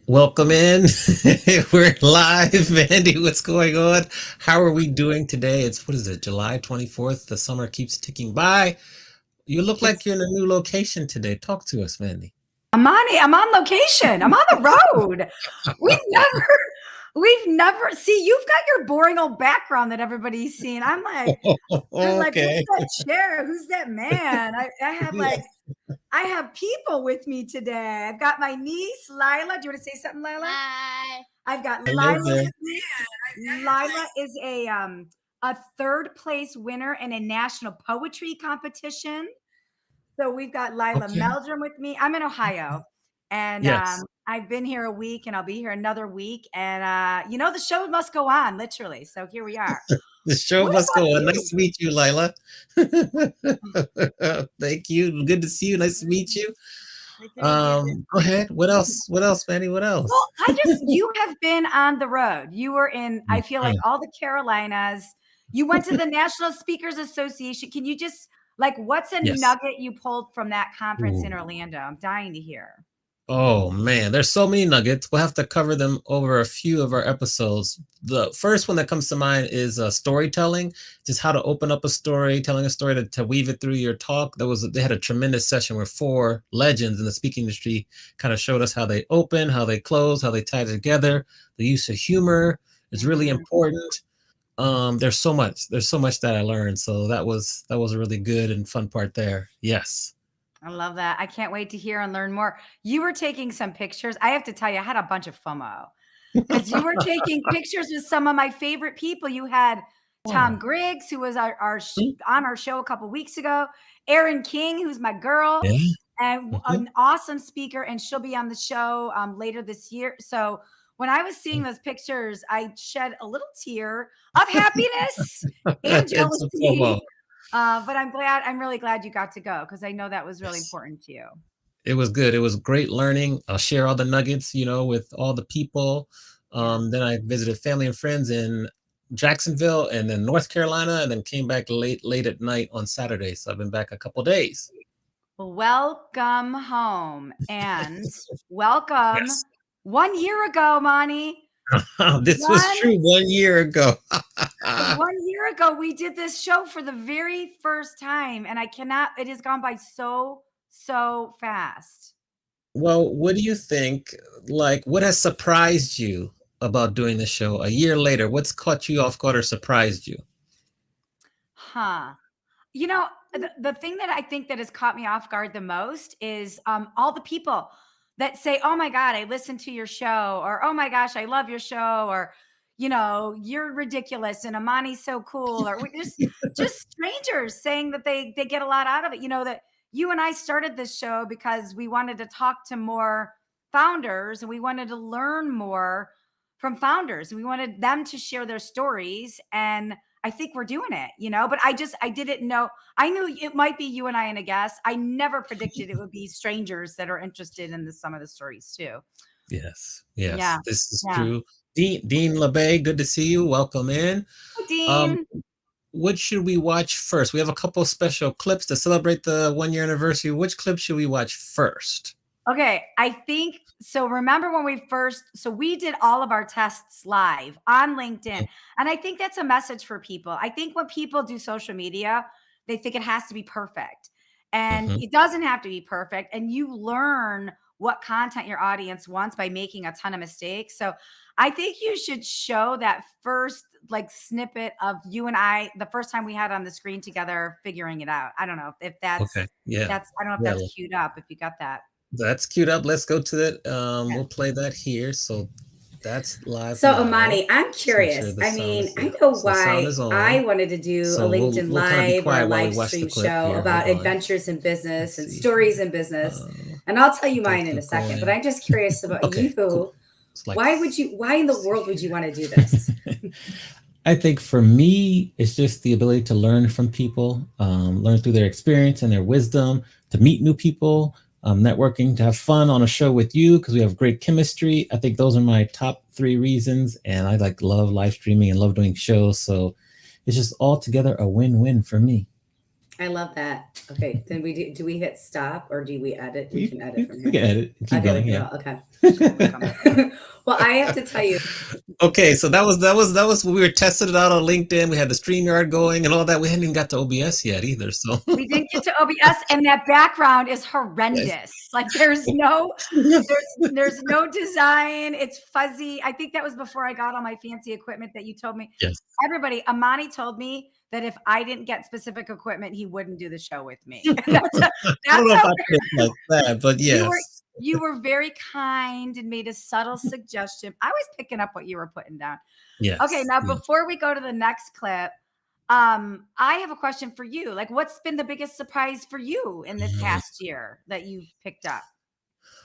Welcome in. We're live, Mandy. What's going on? How are we doing today? It's what is it, July 24th? The summer keeps ticking by. You look like you're in a It's new location today. Talk to us, Mandy. I'm on location. I'm on the road. We've never we've never see, you've got your boring old background that everybody's seen. I'm like, what's Okay. that chair? Who's that man? I have people with me today. I've got my niece, Lila. Do you want to say something, Lila? Hi. I've got Hello Lila there. with me. Lila is a third place winner in a national poetry competition. So we've got Lila Okay. Meldrum with me. I'm in Ohio, and Yes. I've been here a week, and I'll be here another week. And the show must go on, literally. So here we are. The show What must about go on. you? Nice to meet you, Lila. Thank you. Good to see you. Nice to meet you. Thank you. Go ahead. What else? What else, Mandy? What Well, else? you have been on the road. You were in, I feel like, Mhm. all the Carolinas. You went to the National Speakers Association. Can you just, like, what's a Yes. nugget you pulled from that conference in Ooh. Orlando? I'm dying to hear. Oh man, there's so many nuggets. We'll have to cover them over a few of our episodes. The first one that comes to mind is storytelling, just how to open up a story, telling a story to weave it through your talk. They had a tremendous session where four legends in the speaking industry kind of showed us how they open, how they close, how they tie together. The use of humor is really Mm. important. There's so much that I learned. So that was a really good and fun part there. Yes. I love that. I can't wait to hear and learn more. You were taking some pictures. I have to tell you, I had a bunch of FOMO because you were taking pictures with some of my favorite people. You had Tom Oh. Griggs, who was on our show a couple weeks ago, Erin King, who's my girl, Yeah. and Mhm. an awesome speaker, and she'll be on the show later this year. So when I was seeing those pictures, I shed a little tear of happiness and It's a FOMO. jealousy. But I'm really glad you got to go because I know that was really Yes. important to you. It was good. It was great learning. I'll share all the nuggets, with all the people. Yeah. Then I visited family and friends in Jacksonville and then North Carolina, and then came back late at night on Saturday. So I've been back a couple days. Welcome home and welcome Yes. 1 year ago, Monty. This was One true 1 year ago. 1 year ago, we did this show for the very first time, and it has gone by so fast. Well, what do you think? Like, what has surprised you about doing the show a year later? What's caught you off guard or surprised you? Huh. You know, the thing that I think that has caught me off guard the most is all the people that say, "Oh my God, I listened to your show," or "Oh my gosh, I love your show," or "You're ridiculous," and "Amani's so cool," or just strangers saying that they get a lot out of it. You know that you and I started this show because we wanted to talk to more founders and we wanted to learn more from founders. We wanted them to share their stories, and I think we're doing it. But I didn't know. I knew it might be you and I and a guest. I never predicted it would be strangers that are interested in some of the stories too. Yes, Yeah. yes, this is Yeah. true. Dean LeBay, good to see you. Welcome in. Hi, Um, Dean. what should we watch first? We have a couple special clips to celebrate the 1 year anniversary. Which clip should we watch first? Okay. I think so. Remember when we did all of our tests live on LinkedIn. And I think that's a message for people. I think when people do social media, they think it has to be perfect. And Mhm. it doesn't have to be perfect. And you learn what content your audience wants by making a ton of mistakes. So I think you should show that first like snippet of you and I the first time we had on the screen together figuring it out. I don't know if Okay, yeah. I don't know if Yeah, that's queued up, if you got that. that's queued up. Let's go to it. Okay. We'll play that here. So that's live So, now. Amani, I'm Just make sure curious. the I sound mean, is, I yeah. know So sound why is I on. wanted to do a So we'll LinkedIn we'll kind of be Live or a quiet while we live watch the stream clip show here. Hold about on. adventures in Let's business and see. stories in business. Uh, And I'll tell you get that mine in a clip second, but going. I'm just curious about Okay, cool. you. It's like, Why in the let's see world would you want to do this? here. I think for me, it's just the ability to learn from people, learn through their experience and their wisdom, to meet new people, networking, to have fun on a show with you because we have great chemistry. I think those are my top three reasons. And I love live streaming and love doing shows. So it's just altogether a win-win for me. I love that. Okay, then do we hit stop or do we edit? We can edit from We here. can edit and keep Okay, we going. can Yeah. go. Okay. Welcome. Well, I have to tell you, Okay, so that was we were testing it out on LinkedIn. We had the StreamYard going and all that. We hadn't even got to OBS yet either. So We didn't get to OBS, and that background is yes. horrendous. Like there's no design. It's fuzzy. I think that was before I got all my fancy equipment that you told me. Yes. Everybody, Amani told me that if I didn't get specific equipment, he wouldn't do the show with me. I don't That's know if how I put it like that, but you were. yes. You were very kind and made a subtle suggestion. I was picking up what you were putting down. Okay, Yes. now Yeah. before we go to the next clip, I have a question for you. Like, what's been the biggest surprise for you in this Mm. past year that you've picked up?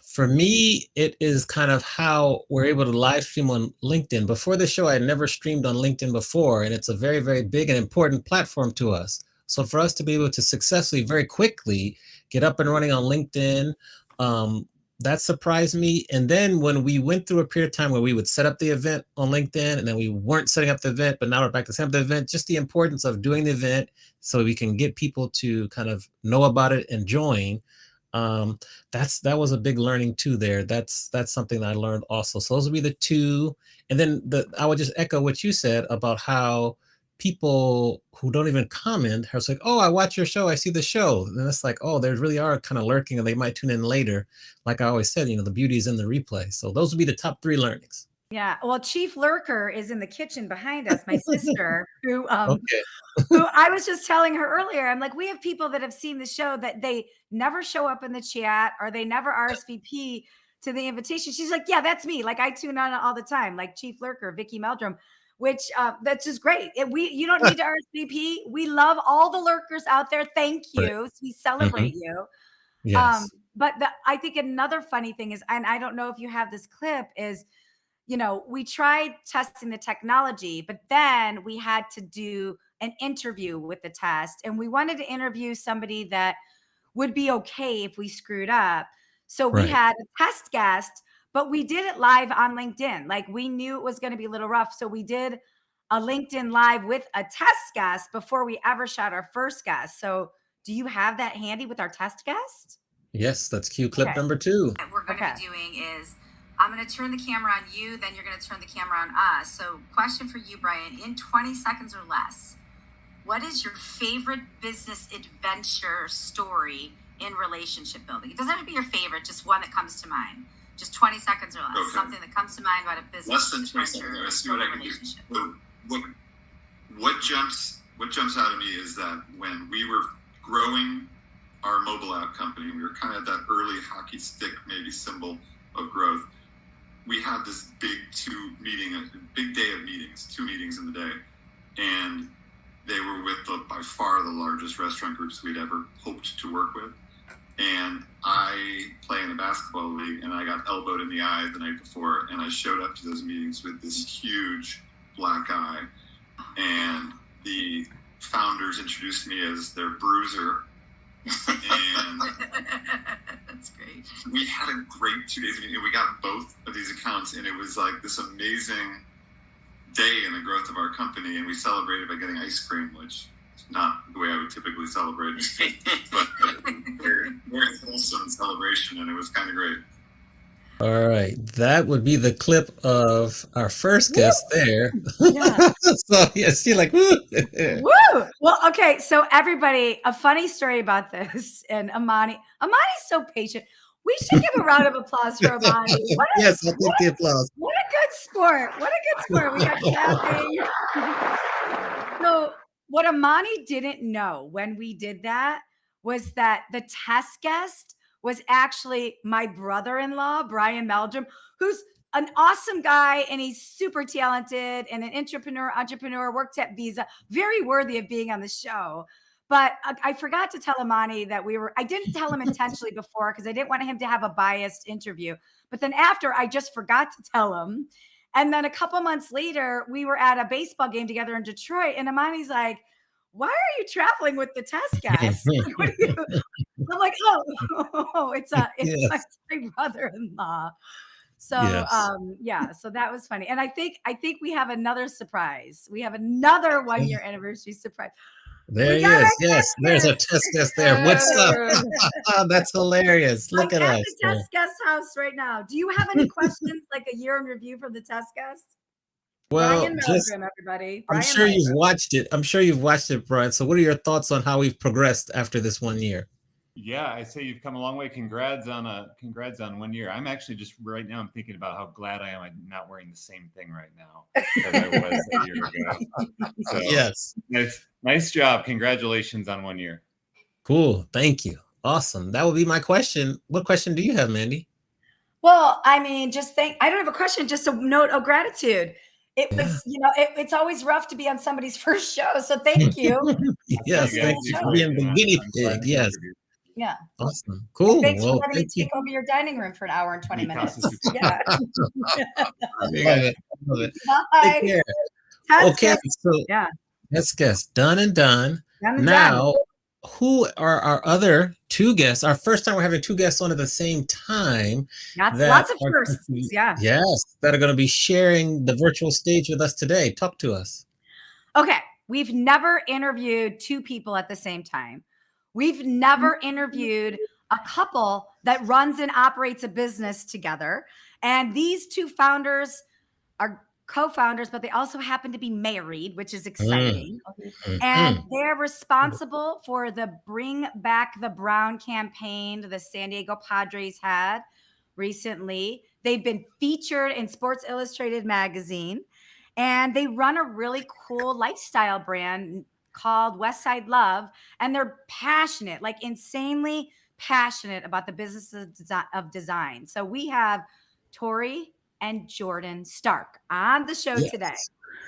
For me, it is kind of how we're able to live stream on LinkedIn. Before the show, I had never streamed on LinkedIn before, and it's a very, very big and important platform to us. So for us to be able to successfully, very quickly get up and running on LinkedIn, um, that surprised me. And then when we went through a period of time where we would set up the event on LinkedIn, and then we weren't setting up the event, but now we're back to setting up the event, just the importance of doing the event so we can get people to kind of know about it and join. Um, that was a big learning too there. That's something that I learned also. So those would be the two. And then I would just echo what you said about how people who don't even comment are like, oh, I watch your show, I see the show. And it's like, oh, they really are kind of lurking and they might tune in later. Like I always said, the beauty is in the replay. So those would be the top three learnings. Yeah. Well, Chief Lurker is in the kitchen behind us, my sister, Okay. who I was just telling her earlier. I'm like, we have people that have seen the show that they never show up in the chat or they never RSVP to the invitation. She's like, yeah, that's me. Like I tune on all the time, like Chief Lurker, Vicky Meldrum, which that's just great. You don't need to RSVP. We love all the lurkers out there. Thank Right. you. We Hmm. celebrate you. Yes. But I think another funny thing is, and I don't know if you have this clip, is we tried testing the technology, but then we had to do an interview with the test. And we wanted to interview somebody that would be okay if we screwed up. So we Right. had a test guest, but we did it live on LinkedIn. Like we knew it was going to be a little rough. So we did a LinkedIn live with a test guest before we ever shot our first guest. So do you have that handy with our test guest? Yes, that's cue clip Okay. number 2. What we're going to be doing is I'm going to turn the camera on you, then you're going to turn the camera on us. So question for you, Brian, in 20 seconds or less, what is your favorite business adventure story in relationship building? It doesn't have to be your favorite, just one that comes to mind. Just 20 seconds or less. Okay. Something that comes to mind about a business less than 20 adventure seconds. Let's see or what I can relationship. do. What jumps out at me is that when we were growing our mobile app company, we were kind of that early hockey stick maybe symbol of growth. We had this big day of meetings, 2 meetings in the day, and they were with by far the largest restaurant groups we'd ever hoped to work with. And I play in a basketball league, and I got elbowed in the eye the night before, and I showed up to those meetings with this huge black eye, and the founders introduced me as their bruiser. And that's great. We had a great 2 days. We got both of these accounts, and it was like this amazing day in the growth of our company. And we celebrated by getting ice cream, which is not the way I would typically celebrate, but very, very wholesome celebration, and it was kind of great. All right, that would be the clip of our first guest there. Yeah. So yes, you're like, woo. Woo! Well, okay. So everybody, a funny story about this, and Amani's so patient. We should give a round of applause for Amani. Yes, I'll take the applause. What a good sport! What a good sport! We got Kathy. So what Amani didn't know when we did that was that the test guest was actually my brother-in-law, Brian Meldrum, who's an awesome guy, and he's super talented and an entrepreneur, worked at Visa, very worthy of being on the show. But I forgot to tell Amani that I didn't tell him intentionally before because I didn't want him to have a biased interview. But then after, I just forgot to tell him. And then a couple months later, we were at a baseball game together in Detroit, and Amani's like, why are you traveling with the test guest? I'm like, it's Yes. my brother-in-law. So Yes. yeah, so that was funny. And I think we have another surprise. We have another 1-year anniversary surprise. There We he got is. our Yes, test there's a guest. test guest there. What's up? That's hilarious. I'm Look at at us. the test guest house right now. Do you have any questions, like a year in review from the test guest? Well, Brian just Milgram, everybody. I'm Brian sure you've Milgram. watched it. I'm sure you've watched it, Brian. So what are your thoughts on how we've progressed after this 1 year? Yeah, I say you've come a long way. Congrats on 1 year. I'm actually just right now I'm thinking about how glad I am I'm not wearing the same thing right now as I was a year ago. So Yes. nice job. Congratulations on 1 year. Cool. Thank you. Awesome. That would be my question. What question do you have, Mandy? Well, I mean, I don't have a question, just a note of gratitude. It was, it's always rough to be on somebody's first show. So thank you. Yes, You thank guys you do for great, being the man. guinea I'm glad pig. to Yes. contribute. Yeah. Awesome. Cool. Thanks for Well, letting me thank you. take over your dining room for an hour and 20 minutes. Yeah. I love it. I love it. Bye. Take care. Test Okay, guest. so Yeah. let's guess. Done and done. Done and Now, who are our other two guests? Our first time we're having two guests on at the same time. Lots of are firsts. going to be- Yeah. Yes, that are going to be sharing the virtual stage with us today. Talk to us. Okay. We've never interviewed two people at the same time. We've never interviewed a couple that runs and operates a business together. And these two founders are co-founders, but they also happen to be married, which is exciting. And they're responsible for the Bring Back the Brown campaign the San Diego Padres had recently. They've been featured in Sports Illustrated magazine, and they run a really cool lifestyle brand called Westside Love. And they're passionate, like insanely passionate about the business of design. So we have Tori and Jordan Stark on the show today.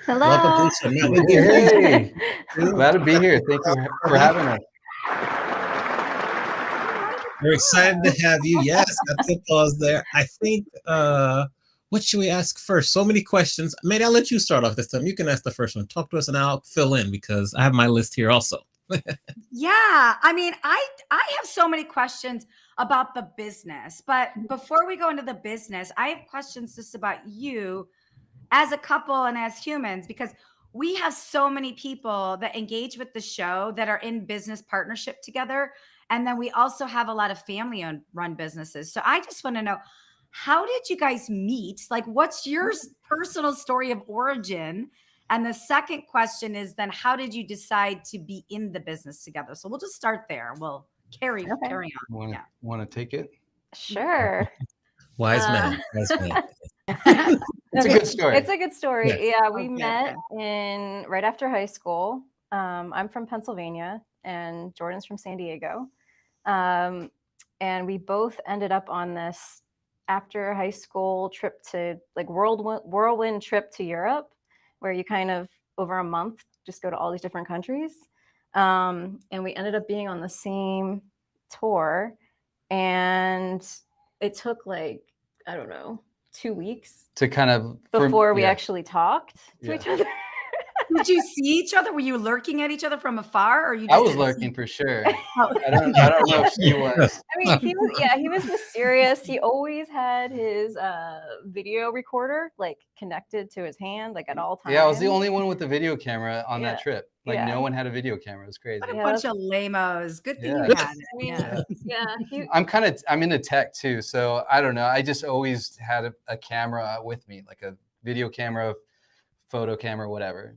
Hello. Welcome to the show. Hey, glad to be here. Thank you for having us. We're excited to have you. Yes, that's a pause there. I think, what should we ask first? So many questions. Maybe I'll let you start off this time. You can ask the first one. Talk to us and I'll fill in because I have my list here also. Yeah. I mean, I have so many questions about the business, but before we go into the business, I have questions just about you as a couple and as humans, because we have so many people that engage with the show that are in business partnership together. And then we also have a lot of family run businesses. So I just want to know, how did you guys meet? Like, what's your personal story of origin? And the second question is then, how did you decide to be in the business together? So we'll just start there. We'll carry on. Want to take it? Sure. Wise man. It's a good story. It's a good story. Yeah, we Okay, met right after high school. I'm from Pennsylvania and Jordan's from San Diego. And we both ended up on this after high school trip to like whirlwind trip to Europe, where you kind of over a month just go to all these different countries. And we ended up being on the same tour, and it took like, I don't know, 2 weeks to kind of before we actually talked to each other. Did you see each other? Were you lurking at each other from afar, or you? I was lurking for sure. I don't know if she was. I mean, he was mysterious. He always had his video recorder like connected to his hand, like at all times. Yeah, I was the only one with the video camera on that trip. Like no one had a video camera. It was crazy. What a bunch of lamos. Good thing you had it. I'm into tech too, so I don't know. I just always had a camera with me, like a video camera, photo camera, whatever.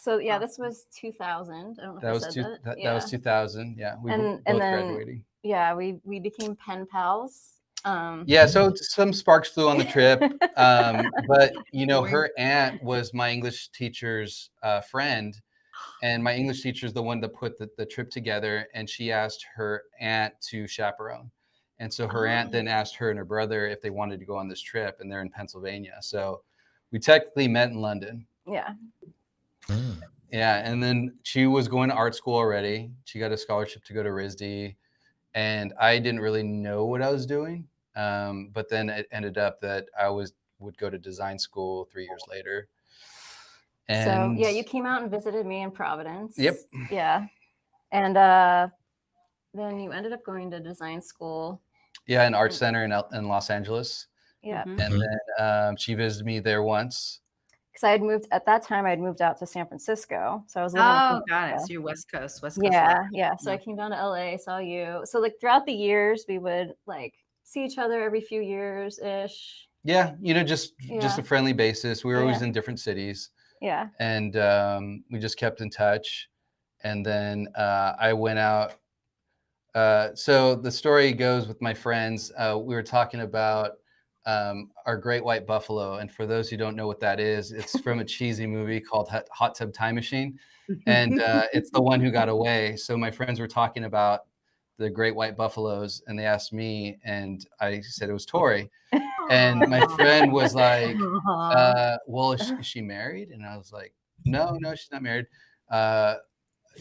So this was 2000. I don't know that if was that. That was 2000. Yeah, we were both graduating. Yeah, we became pen pals. So some sparks flew on the trip, but her aunt was my English teacher's friend, and my English teacher is the one that put the trip together, and she asked her aunt to chaperone, and so her aunt then asked her and her brother if they wanted to go on this trip, and they're in Pennsylvania, so we technically met in London. Yeah. Yeah, and then she was going to art school already. She got a scholarship to go to RISD, and I didn't really know what I was doing. But then it ended up that I would go to design school 3 years later. And so you came out and visited me in Providence. Yep. Yeah, and then you ended up going to design school. Yeah, an art center in Los Angeles. Yeah, and then she visited me there once. because I had moved at that time. I had moved out to San Francisco, so I was living. Oh, in got it. Florida. So you're West Coast. Yeah. So I came down to LA, saw you. So like throughout the years, we would like see each other every few years ish. Yeah, just a friendly basis. We were always in different cities. Yeah. And we just kept in touch. And then I went out. So the story goes with my friends. We were talking about our great white buffalo. And for those who don't know what that is, it's from a cheesy movie called Hot Tub Time Machine. And it's the one who got away. So my friends were talking about the great white buffaloes, and they asked me, and I said it was Tori. And my friend was like, well, is she married? And I was like, no, she's not married.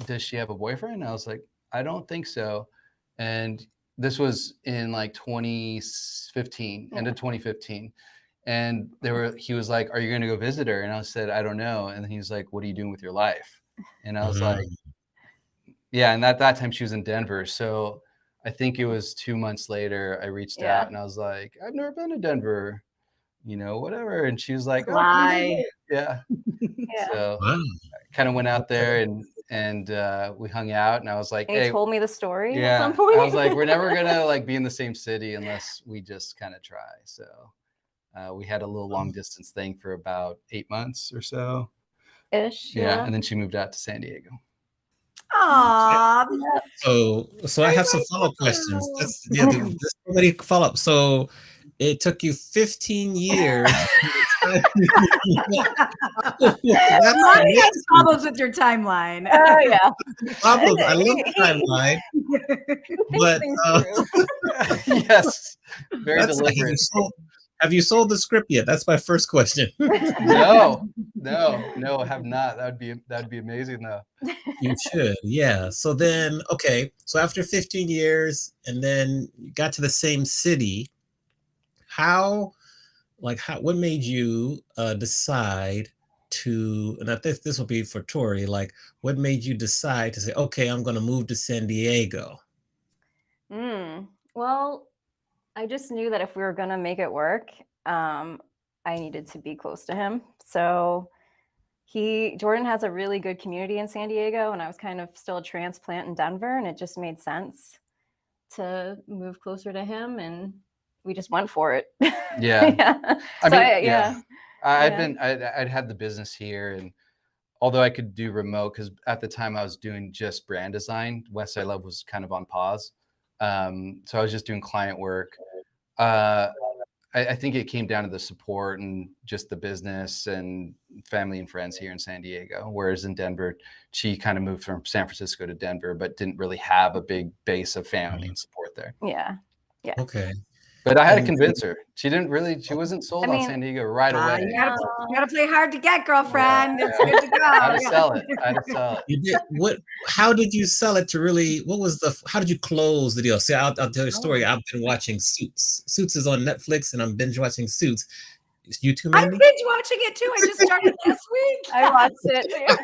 Does she have a boyfriend? And I was like, I don't think so. And this was in like 2015, end of 2015. And he was like, are you going to go visit her? And I said, I don't know. And then he was like, what are you doing with your life? And I was like, yeah. And at that time she was in Denver. So I think it was 2 months later, I reached out and I was like, I've never been to Denver, whatever. And she was like, Why? Yeah. So I kind of went out there and we hung out, and I was like, And hey, he told me the story at yeah, some point. I was like, we're never gonna like be in the same city unless we just kind of try. So we had a little long distance thing for about 8 months or so. Ish. Yeah. And then she moved out to San Diego. Aw. So I have some follow-up questions. There's so many follow-up. So it took you 15 years. Mommy has problems with your timeline. Oh yeah. Problems. I love the timeline. But Yes, very deliberate. Have you sold the script yet? That's my first question. No, I have not. That'd be amazing though. You should, yeah. So then, okay. So after 15 years, and then you got to the same city. What made you decide to? And I think this will be for Tori. Like, what made you decide to say, okay, I'm going to move to San Diego? Well, I just knew that if we were going to make it work, I needed to be close to him. So Jordan has a really good community in San Diego, and I was kind of still a transplant in Denver, and it just made sense to move closer to him, and we just went for it. Yeah. Yeah. I'd had the business here, and although I could do remote, because at the time I was doing just brand design, Westside Love was kind of on pause. So I was just doing client work. I think it came down to the support and just the business and family and friends here in San Diego. Whereas in Denver, she kind of moved from San Francisco to Denver, but didn't really have a big base of family and support there. Yeah. Okay. But I had to convince her. She wasn't sold on San Diego right away. You gotta play hard to get, girlfriend. It's good to go. I had to sell it. You did what? How did you sell it to really? How did you close the deal? See, I'll tell you a story. I've been watching Suits. Suits is on Netflix, and I'm binge watching Suits. You too, Mandy? I'm binge watching it too. I just started last week. I watched it too.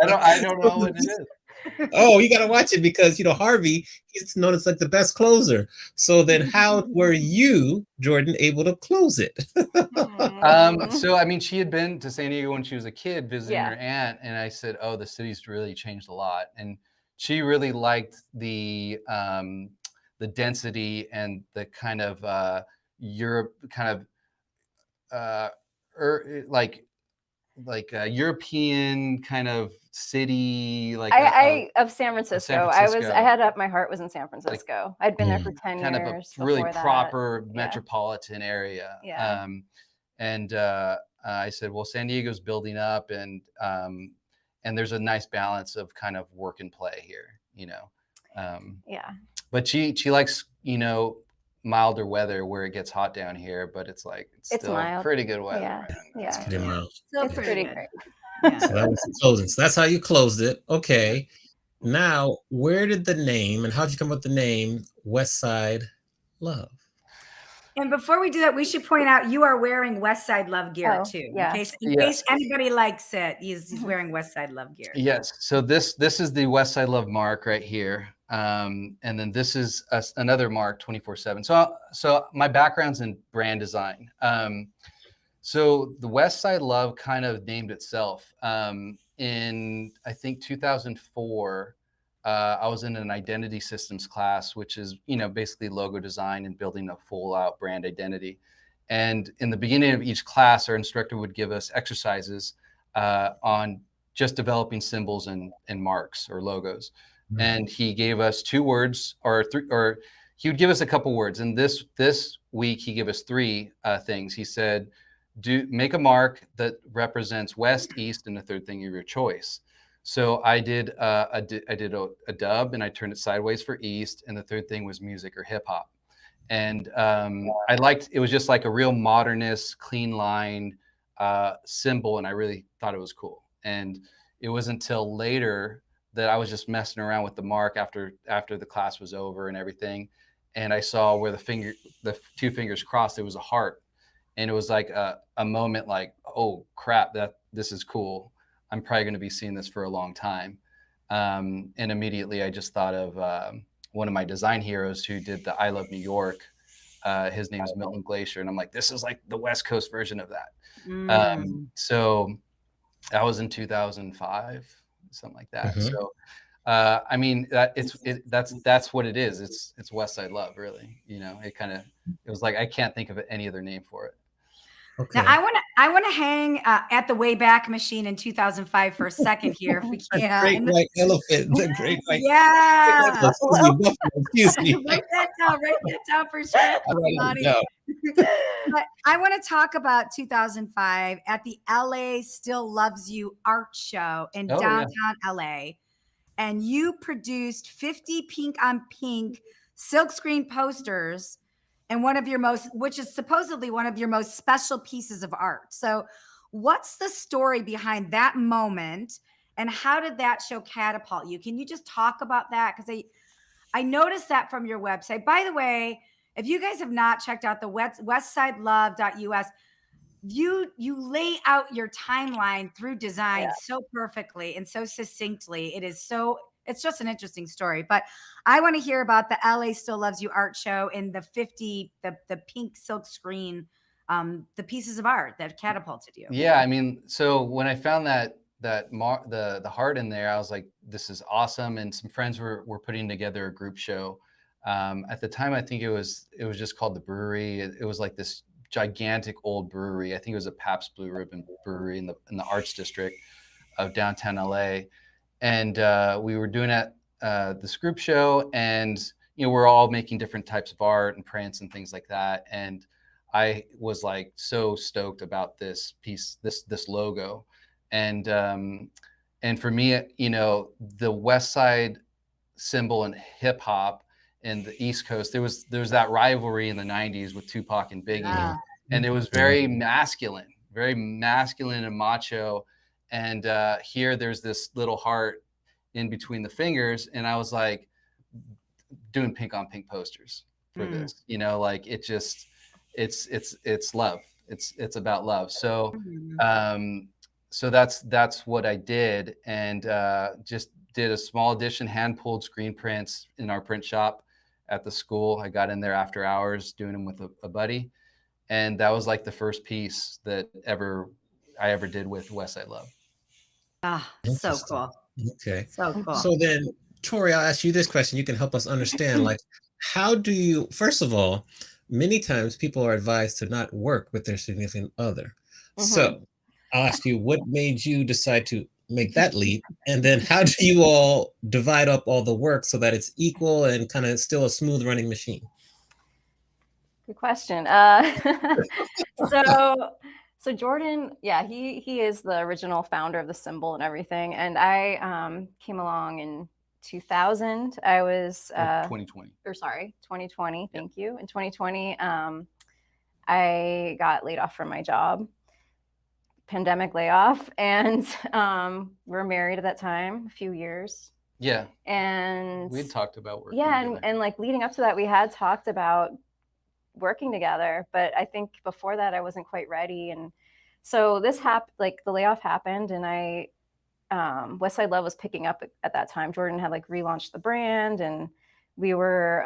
I don't know what it is. Oh, you got to watch it because, Harvey, he's known as like the best closer. So then how were you, Jordan, able to close it? So, I mean, she had been to San Diego when she was a kid visiting her aunt. And I said, oh, the city's really changed a lot. And she really liked the density and the kind of Europe kind of like a European kind of city, like of San Francisco. I had my heart was in San Francisco. I'd been there for 10 kind years. Of a really proper metropolitan area. Yeah. And I said, well, San Diego's building up, and there's a nice balance of kind of work and play here, But she likes, milder weather where it gets hot down here, but it's still mild. Pretty good weather. Yeah. It's pretty mild. Still pretty great. Yeah. So that was the closing. So that's how you closed it. Okay. Now, where did the name and how'd you come up with the name Westside Love? And before we do that, we should point out you are wearing Westside Love gear too. Yeah. In case anybody likes it, he's wearing Westside Love gear. Yes. So this is the Westside Love mark right here. And then this is another mark 24/7. So my background's in brand design. So the Westside Love kind of named itself. In I think 2004, I was in an identity systems class, which is basically logo design and building a full out brand identity. And in the beginning of each class, our instructor would give us exercises on just developing symbols and marks or logos. And he gave us 2 words or he would give us a couple words. And this week he gave us 3 things. He said, make a mark that represents west, east, and the third thing of your choice. So I did a dub, and I turned it sideways for east, and the third thing was music or hip hop. And I liked it was just like a real modernist, clean line symbol, and I really thought it was cool. And it was until later that I was just messing around with the mark after the class was over and everything, and I saw where the 2 fingers crossed. It was a heart. And it was like a moment like, oh crap, this is cool. I'm probably going to be seeing this for a long time. And immediately I just thought of one of my design heroes who did the I Love New York. His name is Milton Glacier. And I'm like, this is like the West Coast version of that. So that was in 2005, something like that. So I mean, that's what it is. It's Westside Love, really. It was like, I can't think of any other name for it. Okay. Now I want to hang at the Wayback Machine in 2005 for a second here, if we can. Great white elephant. The great white. Yeah. Excuse me. Write that down for sure. But I want to talk about 2005 at the LA Still Loves You art show in downtown LA. And you produced 50 pink on pink silkscreen posters, and which is supposedly one of your most special pieces of art. So what's the story behind that moment, and how did that show catapult you? Can you just talk about that? Because I noticed that from your website. By the way, if you guys have not checked out the westsidelove.us, you lay out your timeline through design so perfectly and so succinctly. It's just an interesting story. But I want to hear about the LA Still Loves You art show and the pink silk screen, the pieces of art that catapulted you. Yeah, I mean, so when I found the heart in there, I was like, this is awesome. And some friends were putting together a group show. At the time, I think it was just called The Brewery. It was like this gigantic old brewery. I think it was a Pabst Blue Ribbon brewery in the Arts District of downtown LA. And we were doing this group show, and we're all making different types of art and prints and things like that. And I was like so stoked about this piece, this logo. And for me, the West Side symbol in hip hop in the East Coast, there was that rivalry in the 90s with Tupac and Biggie. And it was very masculine and macho. And here there's this little heart in between the fingers. And I was like doing pink on pink posters for this, like it's love. It's about love. So, so that's what I did. And just did a small edition hand pulled screen prints in our print shop at the school. I got in there after hours doing them with a buddy. And that was like the first piece that I ever did with Westside Love. Ah, so cool. Okay. So cool. So then, Tori, I'll ask you this question. You can help us understand, like, how do you, first of all, many times people are advised to not work with their significant other. So I'll ask you, what made you decide to make that leap? And then how do you all divide up all the work so that it's equal and kind of still a smooth running machine? Good question. So Jordan, he is the original founder of the symbol and everything. And I came along in 2000. I was 2020. 2020. Thank you. In 2020, I got laid off from my job. Pandemic layoff, and we're married at that time, a few years. Yeah. And we talked about working. Yeah, and like leading up to that, we had talked about working together, but I think before that I wasn't quite ready. And so this happened, like the layoff happened, and Westside Love was picking up at that time. Jordan had like relaunched the brand, and we were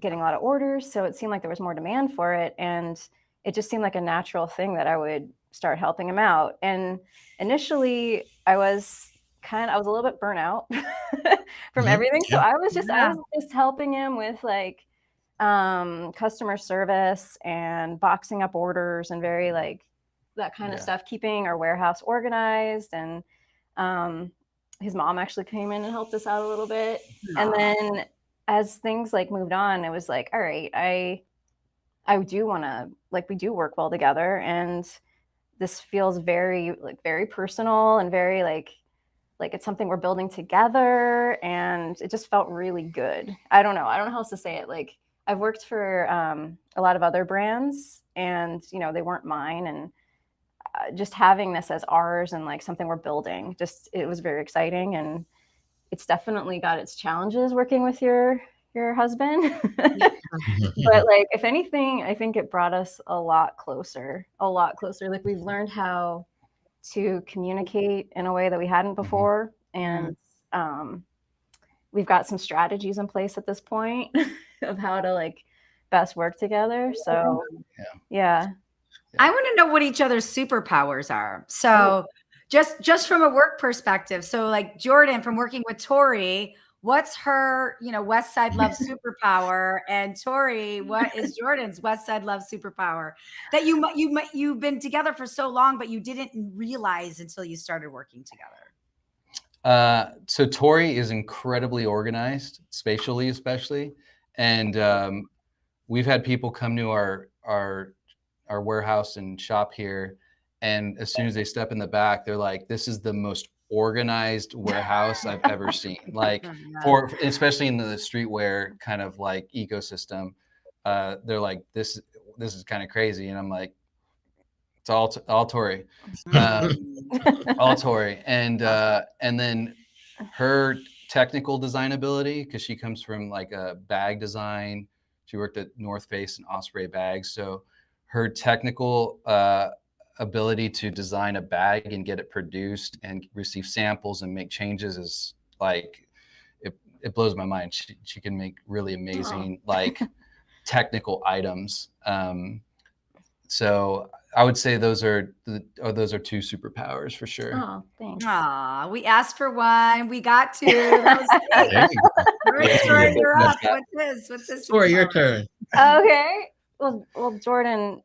getting a lot of orders, so it seemed like there was more demand for it. And it just seemed like a natural thing that I would start helping him out. And initially I was a little bit burnt out from everything. So I was just helping him with like customer service and boxing up orders and very like that kind of stuff, keeping our warehouse organized. And his mom actually came in and helped us out a little bit. And then as things like moved on, it was like, all right, I do want to, like, we do work well together, and this feels very personal and very like it's something we're building together, and it just felt really good. I don't know how else to say it. Like, I've worked for a lot of other brands, and they weren't mine, and just having this as ours and like something we're building, it was very exciting. And it's definitely got its challenges working with your husband. But like, if anything, I think it brought us a lot closer. Like, we've learned how to communicate in a way that we hadn't before. And we've got some strategies in place at this point of how to like best work together. So yeah. I want to know what each other's superpowers are. So just from a work perspective. So like Jordan, from working with Tori, what's her, Westside Love superpower? And Tori, what is Jordan's Westside Love superpower that you've been together for so long, but you didn't realize until you started working together? So Tori is incredibly organized, spatially especially, and we've had people come to our warehouse and shop here, and as soon as they step in the back, they're like, "This is the most organized warehouse I've ever seen." Like, especially in the streetwear kind of like ecosystem, they're like, "This is kind of crazy," and I'm like, "It's all Tori." All Tori. And then her technical design ability, because she comes from like a bag design. She worked at North Face and Osprey bags. So her technical ability to design a bag and get it produced and receive samples and make changes is like, it blows my mind. She can make really amazing like technical items. So I would say those are two superpowers for sure. Oh, thanks. Aw, we asked for one. We got two. That was great. Tori, you're up. What's this? Tori, your turn. Okay. Well, Jordan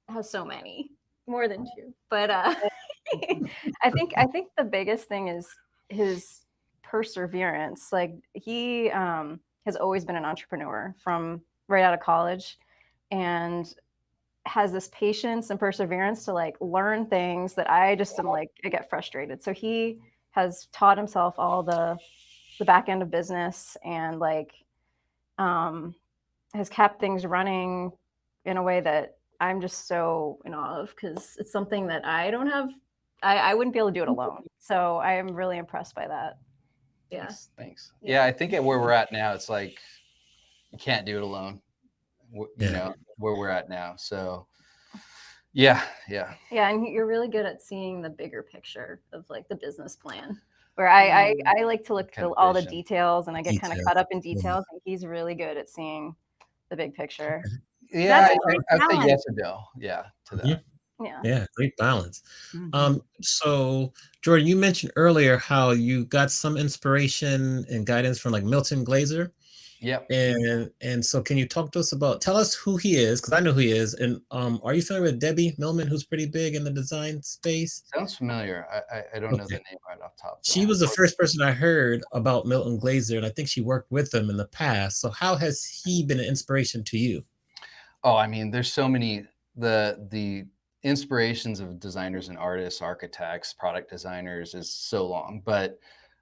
has so many, more than two. But I think the biggest thing is his perseverance. Like, he has always been an entrepreneur from right out of college, and has this patience and perseverance to like learn things that I just am like, I get frustrated. So he has taught himself all the back end of business, and like has kept things running in a way that I'm just so in awe of, because it's something that I don't have. I wouldn't be able to do it alone. So I am really impressed by that. Yeah. Thanks. Yeah, I think at where we're at now, it's like you can't do it alone. You know where we're at now. So yeah, and you're really good at seeing the bigger picture of like the business plan, where I like to look at all the details, and I get kind of caught up in details, and he's really good at seeing the big picture. Yeah, I'd say yes or no. Yeah, to that. Yeah, great balance. So Jordan, you mentioned earlier how you got some inspiration and guidance from like Milton Glaser. Yep. And so can you tell us who he is? Because I know who he is. And are you familiar with Debbie Millman, who's pretty big in the design space? Sounds familiar. I don't know the name right off the top. She was the first person I heard about Milton Glaser, and I think she worked with him in the past. So how has he been an inspiration to you? Oh, I mean, there's so many, the inspirations of designers and artists, architects, product designers is so long, but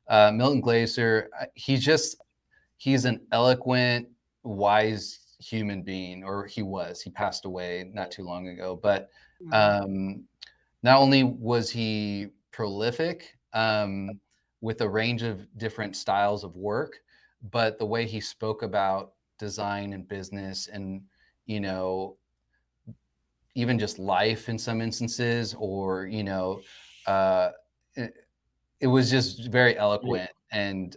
Milton Glaser, he's an eloquent, wise human being, or he passed away not too long ago, but not only was he prolific with a range of different styles of work, but the way he spoke about design and business and, even just life in some instances, or, it was just very eloquent. And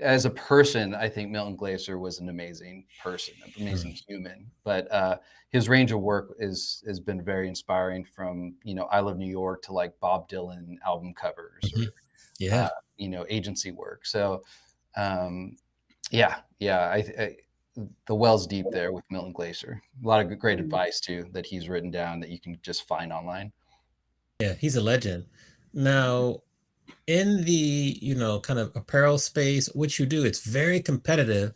as a person, I think Milton Glaser was an amazing person, an amazing human. But his range of work has been very inspiring, from, you know, I Love New York to like Bob Dylan album covers, or Yeah. you know, agency work. So yeah, the well's deep there with Milton Glaser. A lot of great advice too that he's written down that you can just find online. Yeah, he's a legend. Now, in the, you know, kind of apparel space, what you do, it's very competitive,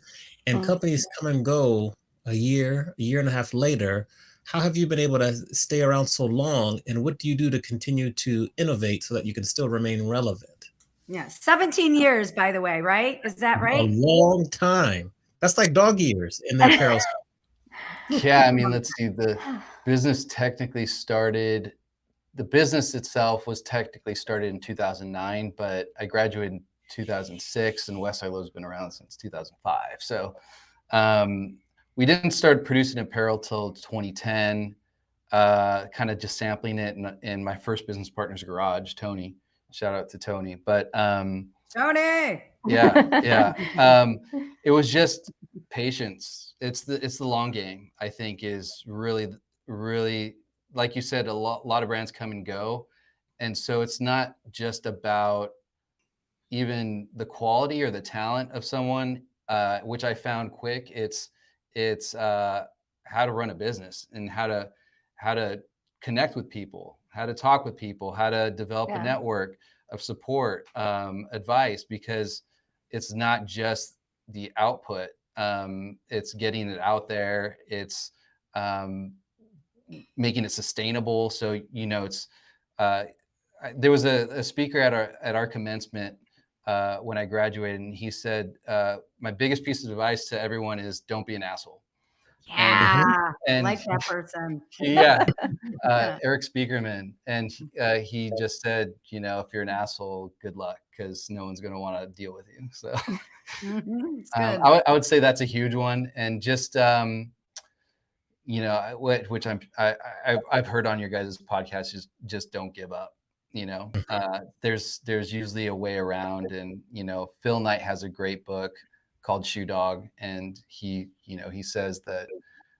and companies come and go a year and a half later. How have you been able to stay around so long, and what do you do to continue to innovate so that you can still remain relevant? Yeah, 17 years, by the way, right? Is that A right? long time. That's like dog years in the apparel space. Yeah, I mean, let's see. The business technically started. The business itself was technically started in 2009, but I graduated in 2006, and Westside Love's been around since 2005. So we didn't start producing apparel till 2010, kind of just sampling it in my first business partner's garage, Tony. Shout out to Tony. But Tony. yeah. It was just patience. It's the long game, I think, is really, really, like you said, a lot of brands come and go. And so it's not just about even the quality or the talent of someone, which I found quick. It's how to run a business, and how to connect with people, how to talk with people, how to develop a network of support, advice, because it's not just the output. It's getting it out there. It's making it sustainable. So, you know, it's there was a speaker at our commencement when I graduated, and he said, my biggest piece of advice to everyone is don't be an asshole. Yeah, And like that person. yeah, Eric Spiekerman, and he just said, you know, if you're an asshole, good luck, because no one's going to want to deal with you. So It's good. I would say that's a huge one. And just you know, which I've heard on your guys' podcast, just don't give up. You know, there's usually a way around. And, you know, Phil Knight has a great book called Shoe Dog, and he says that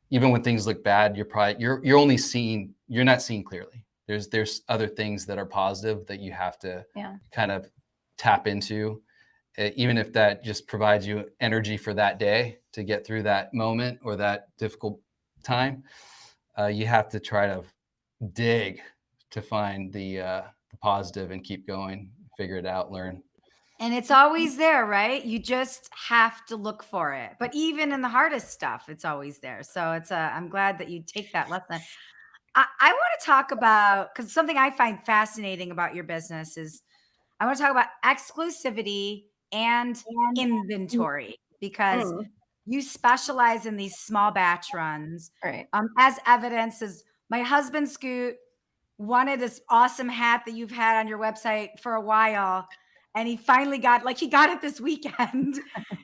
even when things look bad, you're only seeing, you're not seeing clearly. There's other things that are positive that you have to kind of tap into, even if that just provides you energy for that day to get through that moment or that difficult time. You have to try to dig to find the positive and keep going, figure it out, learn. And it's always there, right? You just have to look for it. But even in the hardest stuff, it's always there. So I'm glad that you take that lesson. I want to talk about, because something I find fascinating about your business is, I want to talk about exclusivity and inventory, because you specialize in these small batch runs. Right. As evidence is my husband Scoot wanted this awesome hat that you've had on your website for a while. And he finally got it this weekend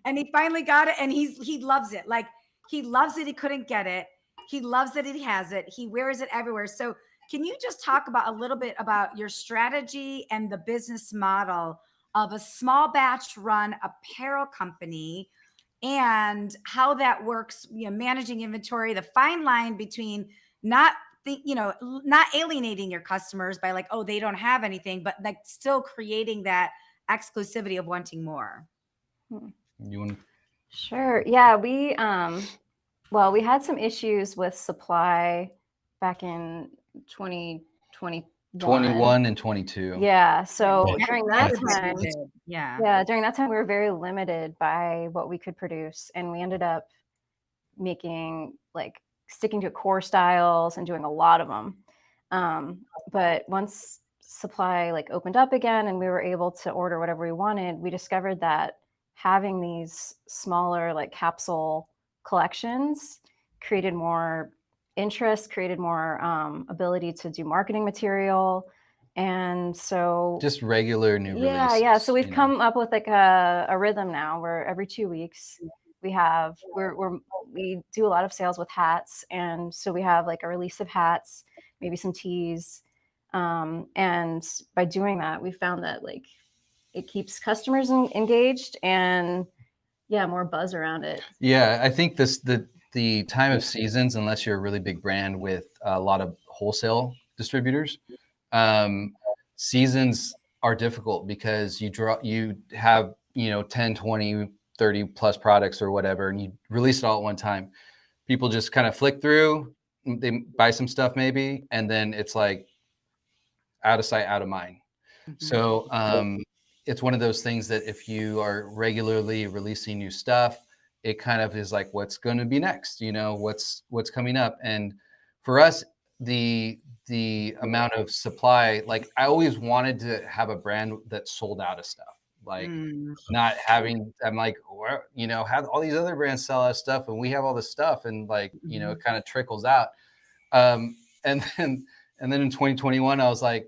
and he finally got it, and he loves it. Like, he loves it. He couldn't get it. He loves that he has it. He wears it everywhere. So can you just talk about a little bit about your strategy and the business model of a small batch run apparel company, and how that works, you know, managing inventory, the fine line between not alienating your customers by like, oh, they don't have anything, but like still creating that exclusivity of wanting more? You want? Sure. Yeah, we had some issues with supply back in 2021. 21 and 22. Yeah. So Yeah. during that time, during that time, we were very limited by what we could produce, and we ended up sticking to core styles and doing a lot of them. But once supply opened up again and we were able to order whatever we wanted, we discovered that having these smaller capsule collections created more interest, created more ability to do marketing material. And so just regular new releases. Yeah. So we've come up with a rhythm now where every 2 weeks we do a lot of sales with hats. And so we have a release of hats, maybe some tees. And by doing that, we found that it keeps customers engaged and more buzz around it. Yeah, I think the time of seasons, unless you're a really big brand with a lot of wholesale distributors, seasons are difficult because you have 10, 20, 30 plus products or whatever, and you release it all at one time. People just kind of flick through, they buy some stuff maybe, and then it's like out of sight, out of mind. So it's one of those things that if you are regularly releasing new stuff, it kind of is like, what's going to be next? What's coming up. And for us, the amount of supply, like I always wanted to have a brand that sold out of stuff. Like not having, I'm like, have all these other brands sell us stuff and we have all this stuff, and like, it kind of trickles out. And then in 2021, I was like,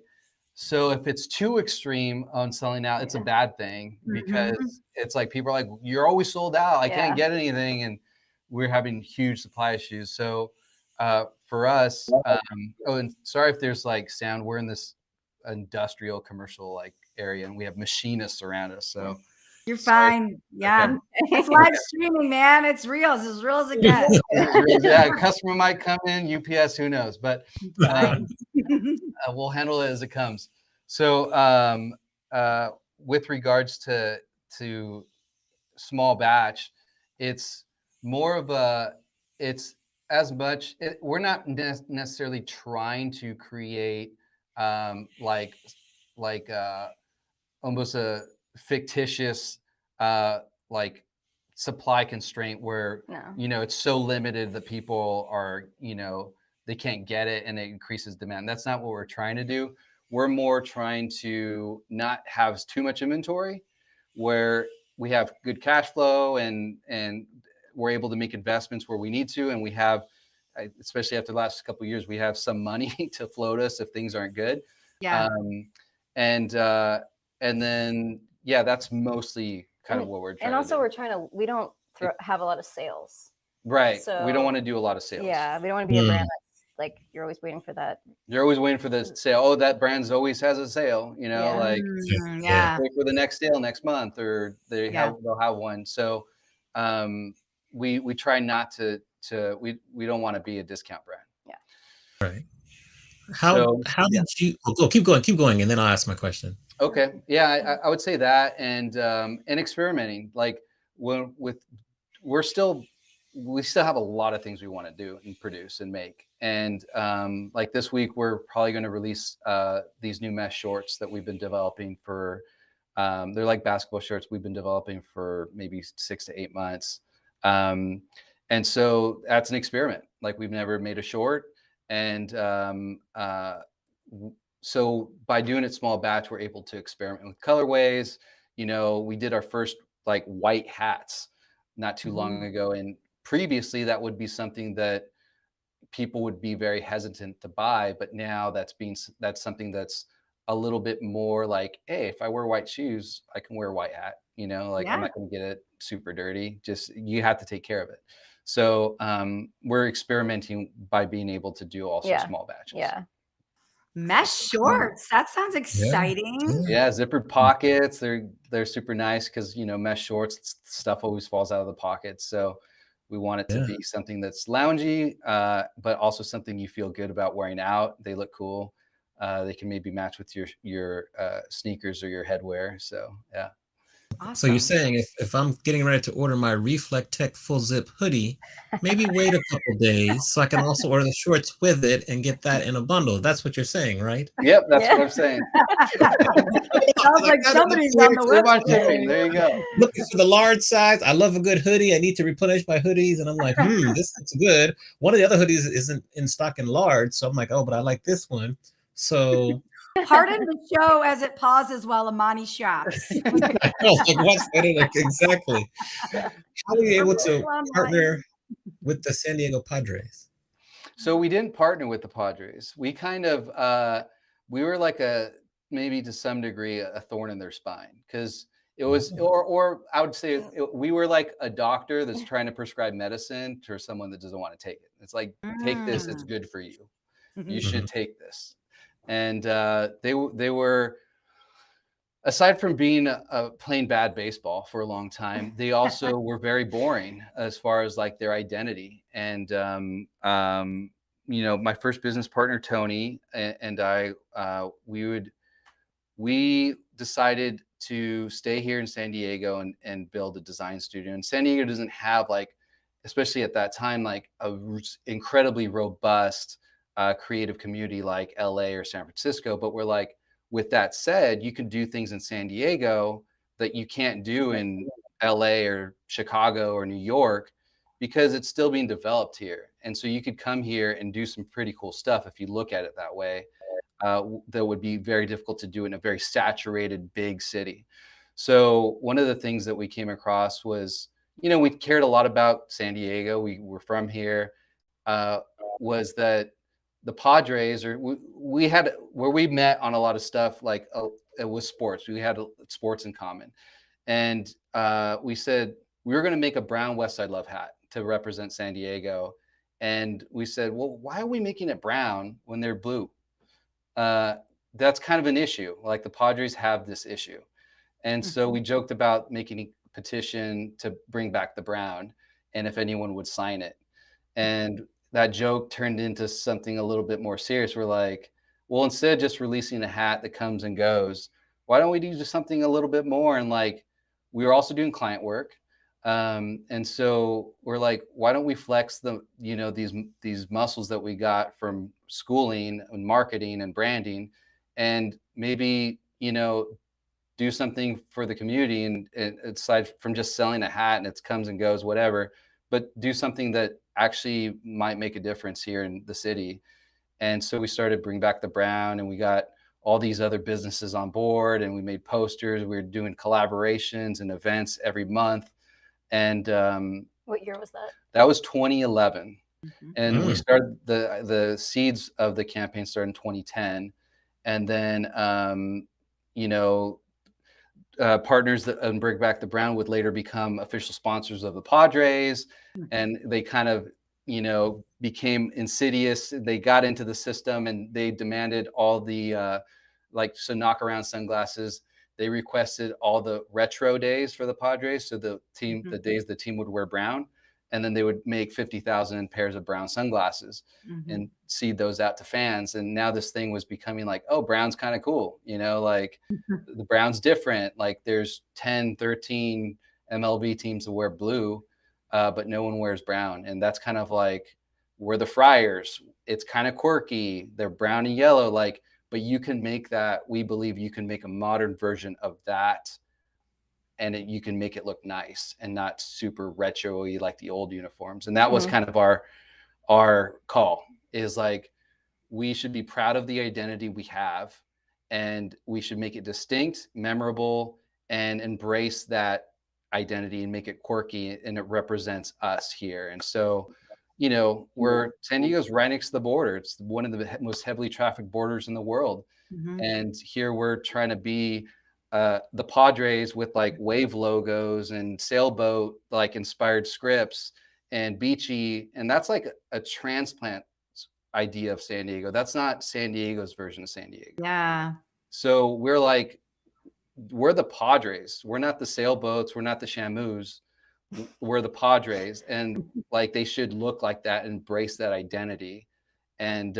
so if it's too extreme on selling out, it's a bad thing, because it's like people are like, you're always sold out. I can't get anything. And we're having huge supply issues. So for us, and sorry if there's like sound, we're in this industrial commercial like area and we have machinists around us. So you're fine. Yeah. Okay. It's live streaming, man. It's real. It's as real as it gets. Yeah, customer might come in, UPS, who knows, but we'll handle it as it comes. So with regards to small batch, it's more of we're not necessarily trying to create like almost a fictitious like supply constraint where it's so limited that people are they can't get it and it increases demand. That's not what we're trying to do. We're more trying to not have too much inventory, where we have good cash flow and we're able to make investments where we need to, and we have, especially after the last couple of years, we have some money to float us if things aren't good. And then that's mostly kind of what we're trying. And also, we don't have a lot of sales. Right. So we don't want to do a lot of sales. Yeah, we don't want to be a brand that's like you're always waiting for that. You're always waiting for the sale. Oh, that brand always has a sale. Like wait for the next sale next month, or they'll have one. So we try not to we don't want to be a discount brand. Yeah. Right. How did you keep going, and then I'll ask my question. Okay. Yeah, I would say that, and experimenting. Like we still have a lot of things we want to do and produce and make. And like this week, we're probably going to release these new mesh shorts that we've been developing for. They're like basketball shirts we've been developing for maybe 6 to 8 months. And so that's an experiment. Like we've never made a short. And so by doing it small batch, we're able to experiment with colorways. We did our first like white hats not too long ago. And previously that would be something that people would be very hesitant to buy. But now that's something that's a little bit more like, hey, if I wear white shoes, I can wear a white hat, I'm not going to get it super dirty. Just, you have to take care of it. So we're experimenting by being able to do also small batches. Yeah. Mesh shorts. That sounds exciting. Yeah, zippered pockets. They're super nice because mesh shorts, stuff always falls out of the pockets. So we want it to be something that's loungy, but also something you feel good about wearing out. They look cool. They can maybe match with your sneakers or your headwear. So yeah. Awesome. So you're saying if I'm getting ready to order my Reflect Tech full zip hoodie, maybe wait a couple days so I can also order the shorts with it and get that in a bundle. That's what you're saying, right? Yep, that's what I'm saying. Sounds like somebody's on the website. There you go. Looking for the large size. I love a good hoodie. I need to replenish my hoodies, and I'm like, this looks good. One of the other hoodies isn't in stock in large, so I'm like, oh, but I like this one. So. Pardon the show as it pauses while Amani shops. Exactly. How are you able to partner with the San Diego Padres? So we didn't partner with the Padres. We kind of we were like maybe to some degree a thorn in their spine, because it was, or I would say we were like a doctor that's trying to prescribe medicine to someone that doesn't want to take it. It's like, take this, it's good for you. You should take this. And they were aside from being playing bad baseball for a long time, they also were very boring as far as like their identity. And you know, my first business partner Tony and I, we decided to stay here in San Diego and build a design studio. And San Diego doesn't have like, especially at that time, like incredibly robust creative community like LA or San Francisco. But we're like, with that said, you can do things in San Diego that you can't do in LA or Chicago or New York because it's still being developed here. And so you could come here and do some pretty cool stuff if you look at it that way. That would be very difficult to do in a very saturated big city. So one of the things that we came across was, you know, we cared a lot about San Diego. We were from here. Was that the Padres, or we had where we met on a lot of stuff, like it was sports. We had sports in common, and we said we were going to make a brown Westside Love hat to represent San Diego, and we said, well, why are we making it brown when they're blue? That's kind of an issue. Like the Padres have this issue. And so we joked about making a petition to bring back the brown and if anyone would sign it. And that joke turned into something a little bit more serious. We're like, well, instead of just releasing a hat that comes and goes, why don't we do just something a little bit more? And like, we were also doing client work. And so we're like, why don't we flex the, you know, these muscles that we got from schooling and marketing and branding, and maybe, you know, do something for the community and aside from just selling a hat and it comes and goes, whatever, but do something that actually might make a difference here in the city. And so we started Bring Back the Brown, and we got all these other businesses on board, and we made posters. We were doing collaborations and events every month. And What year was that? that was 2011. And we started the seeds of the campaign started in 2010. And then, you know, partners that Bring Back the Brown would later become official sponsors of the Padres. And they kind of, you know, became insidious. They got into the system and they demanded all the, so knock around sunglasses. They requested all the retro days for the Padres. So the team, the days the team would wear brown, and then they would make 50,000 pairs of brown sunglasses and seed those out to fans. And now this thing was becoming like, oh, brown's kind of cool. You know, like the brown's different. Like there's 10, 13 MLB teams that wear blue, but no one wears brown. And that's kind of like, we're the Friars. It's kind of quirky. They're brown and yellow, like, but you can make that. We believe you can make a modern version of that, and you can make it look nice and not super retro-y like the old uniforms. And that was kind of our call, is like, we should be proud of the identity we have, and we should make it distinct, memorable, and embrace that identity and make it quirky, and it represents us here. And so, you know, San Diego's right next to the border. It's one of the most heavily trafficked borders in the world. And here we're trying to be the Padres with like wave logos and sailboat like inspired scripts and beachy. And that's like a transplant idea of San Diego. That's not San Diego's version of San Diego. Yeah. So we're like, we're the Padres. We're not the sailboats. We're not the Shamus. We're the Padres, and like they should look like that, embrace that identity. And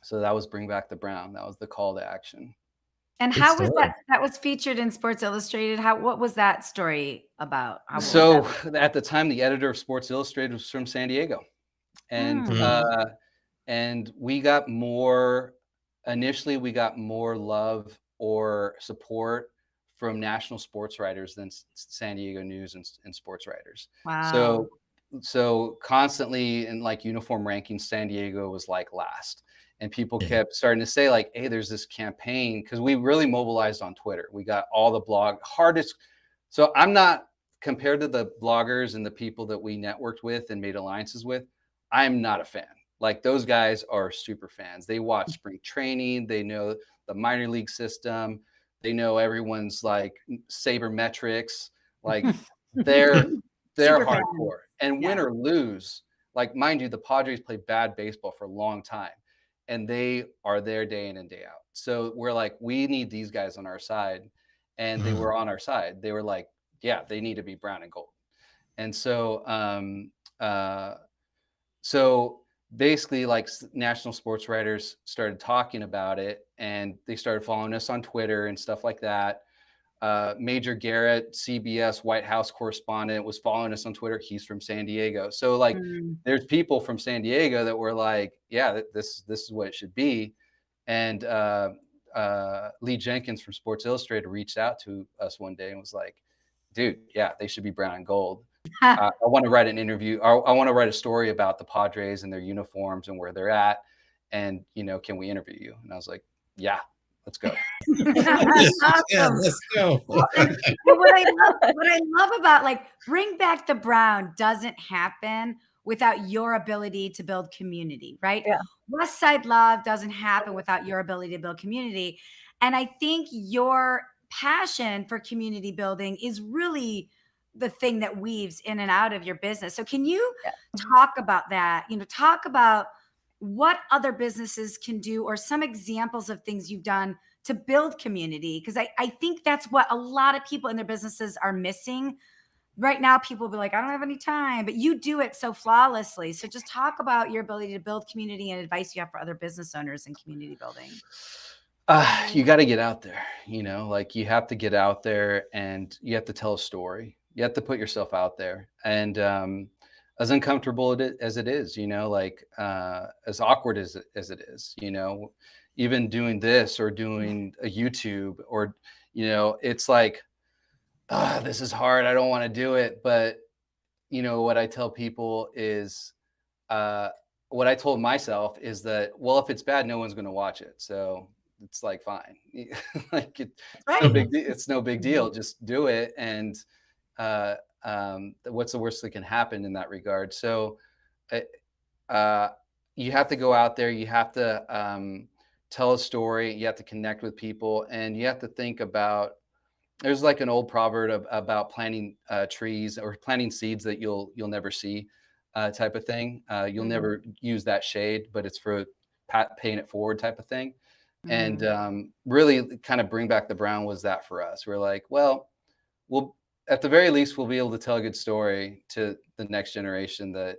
so that was Bring Back the Brown. That was the call to action. And how was that? That was featured in Sports Illustrated. What was that story about? So at the time, the editor of Sports Illustrated was from San Diego, and and we got more. Initially, we got more love or support from national sports writers than San Diego news and sports writers. Wow. So constantly in like uniform rankings, San Diego was like last. And people kept starting to say like, hey, there's this campaign, because we really mobilized on Twitter. We got all the hardest. So I'm not, compared to the bloggers and the people that we networked with and made alliances with, I'm not a fan. Like those guys are super fans. They watch spring training. They know the minor league system. They know everyone's like sabermetrics. Like they're hardcore. And win or lose, like mind you, the Padres played bad baseball for a long time. and they are there day in and day out. So we're like, we need these guys on our side, and they were on our side. They were like, yeah, they need to be brown and gold. And so so basically, like, national sports writers started talking about it, and they started following us on Twitter and stuff like that. Major Garrett, CBS White House correspondent, was following us on Twitter. He's from San Diego. So like, there's people from San Diego that were like, yeah, this is what it should be. And Lee Jenkins from Sports Illustrated reached out to us one day and was like, dude, yeah, they should be brown and gold. I want to write an interview. I want to write a story about the Padres and their uniforms and where they're at. And, you know, can we interview you? And I was like, yeah, let's go. Yeah, let's go. What I love about, like, Bring Back the Brown doesn't happen without your ability to build community, right? Yeah. Westside Love doesn't happen without your ability to build community. And I think your passion for community building is really the thing that weaves in and out of your business. So can you talk about that? You know, talk about what other businesses can do, or some examples of things you've done to build community. Because I think that's what a lot of people in their businesses are missing. Right now, people will be like, I don't have any time, but you do it so flawlessly. So just talk about your ability to build community and advice you have for other business owners in community building. You got to get out there, you know, like, you have to get out there, and you have to tell a story. You have to put yourself out there. And as uncomfortable as it is, you know, like, as awkward as it is, you know, even doing this or doing a YouTube, or, you know, it's like, this is hard. I don't want to do it. But, you know, what I tell people is, what I told myself is that, well, if it's bad, no one's going to watch it. So it's like, fine. Like, it's no big deal. Just do it. And what's the worst that can happen in that regard? So you have to go out there. You have to tell a story. You have to connect with people, and you have to think about, there's like an old proverb about planting trees, or planting seeds that you'll never see, type of thing. You'll never use that shade, but it's for paying it forward type of thing. And really kind of Bring Back the Brown was that for us. We're like, well, we'll, at the very least, we'll be able to tell a good story to the next generation that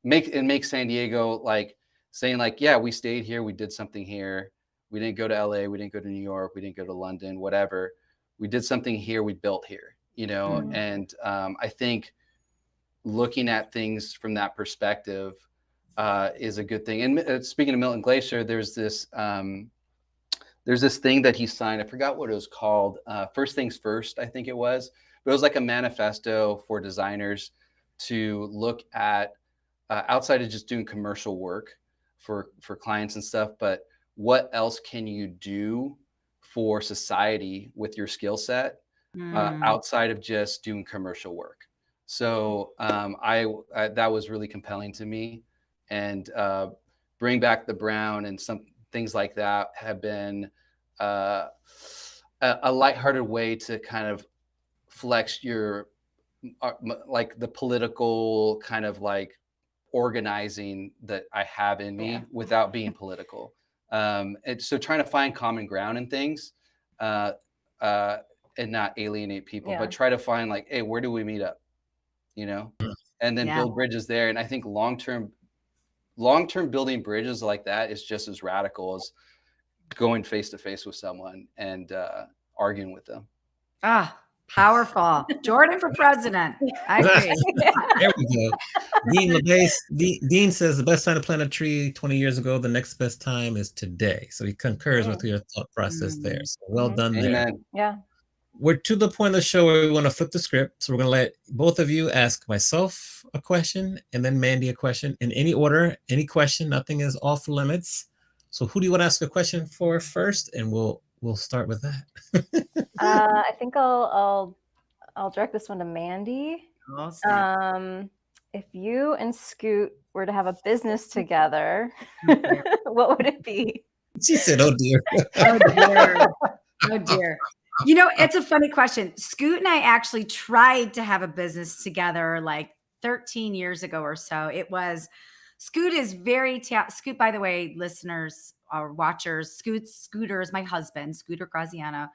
make San Diego, like, saying like, yeah, we stayed here, we did something here. We didn't go to LA, we didn't go to New York, we didn't go to London, whatever. We did something here, we built here, you know? And I think looking at things from that perspective is a good thing. And speaking of Milton Glacier, there's this thing that he signed. I forgot what it was called. First Things First, I think it was. But it was like a manifesto for designers to look at, outside of just doing commercial work for clients and stuff, but what else can you do for society with your skill set outside of just doing commercial work. So I that was really compelling to me. And Bring Back the Brown and some things like that have been a lighthearted way to kind of flex your like the political kind of like organizing that I have in me without being political. And so trying to find common ground in things and not alienate people, but try to find like, hey, where do we meet up? You know, and then build bridges there. And I think long-term building bridges like that is just as radical as going face to face with someone and arguing with them. Ah, powerful. Jordan for president. I agree. There we go. Dean LeBase, Dean says the best time to plant a tree 20 years ago, the next best time is today. So he concurs with your thought process there. So well done there. Amen. Yeah. We're to the point of the show where we want to flip the script. So we're going to let both of you ask myself a question and then Mandy a question in any order, any question. Nothing is off limits. So who do you want to ask a question for first? And we'll start with that. I think I'll direct this one to Mandy. Awesome. If you and Scoot were to have a business together, what would it be? She said, "Oh dear, oh dear, oh dear." You know, it's a funny question. Scoot and I actually tried to have a business together like 13 years ago or so. It was Scoot is very Scoot, by the way, listeners or watchers, Scooter is my husband, Scooter Graziano.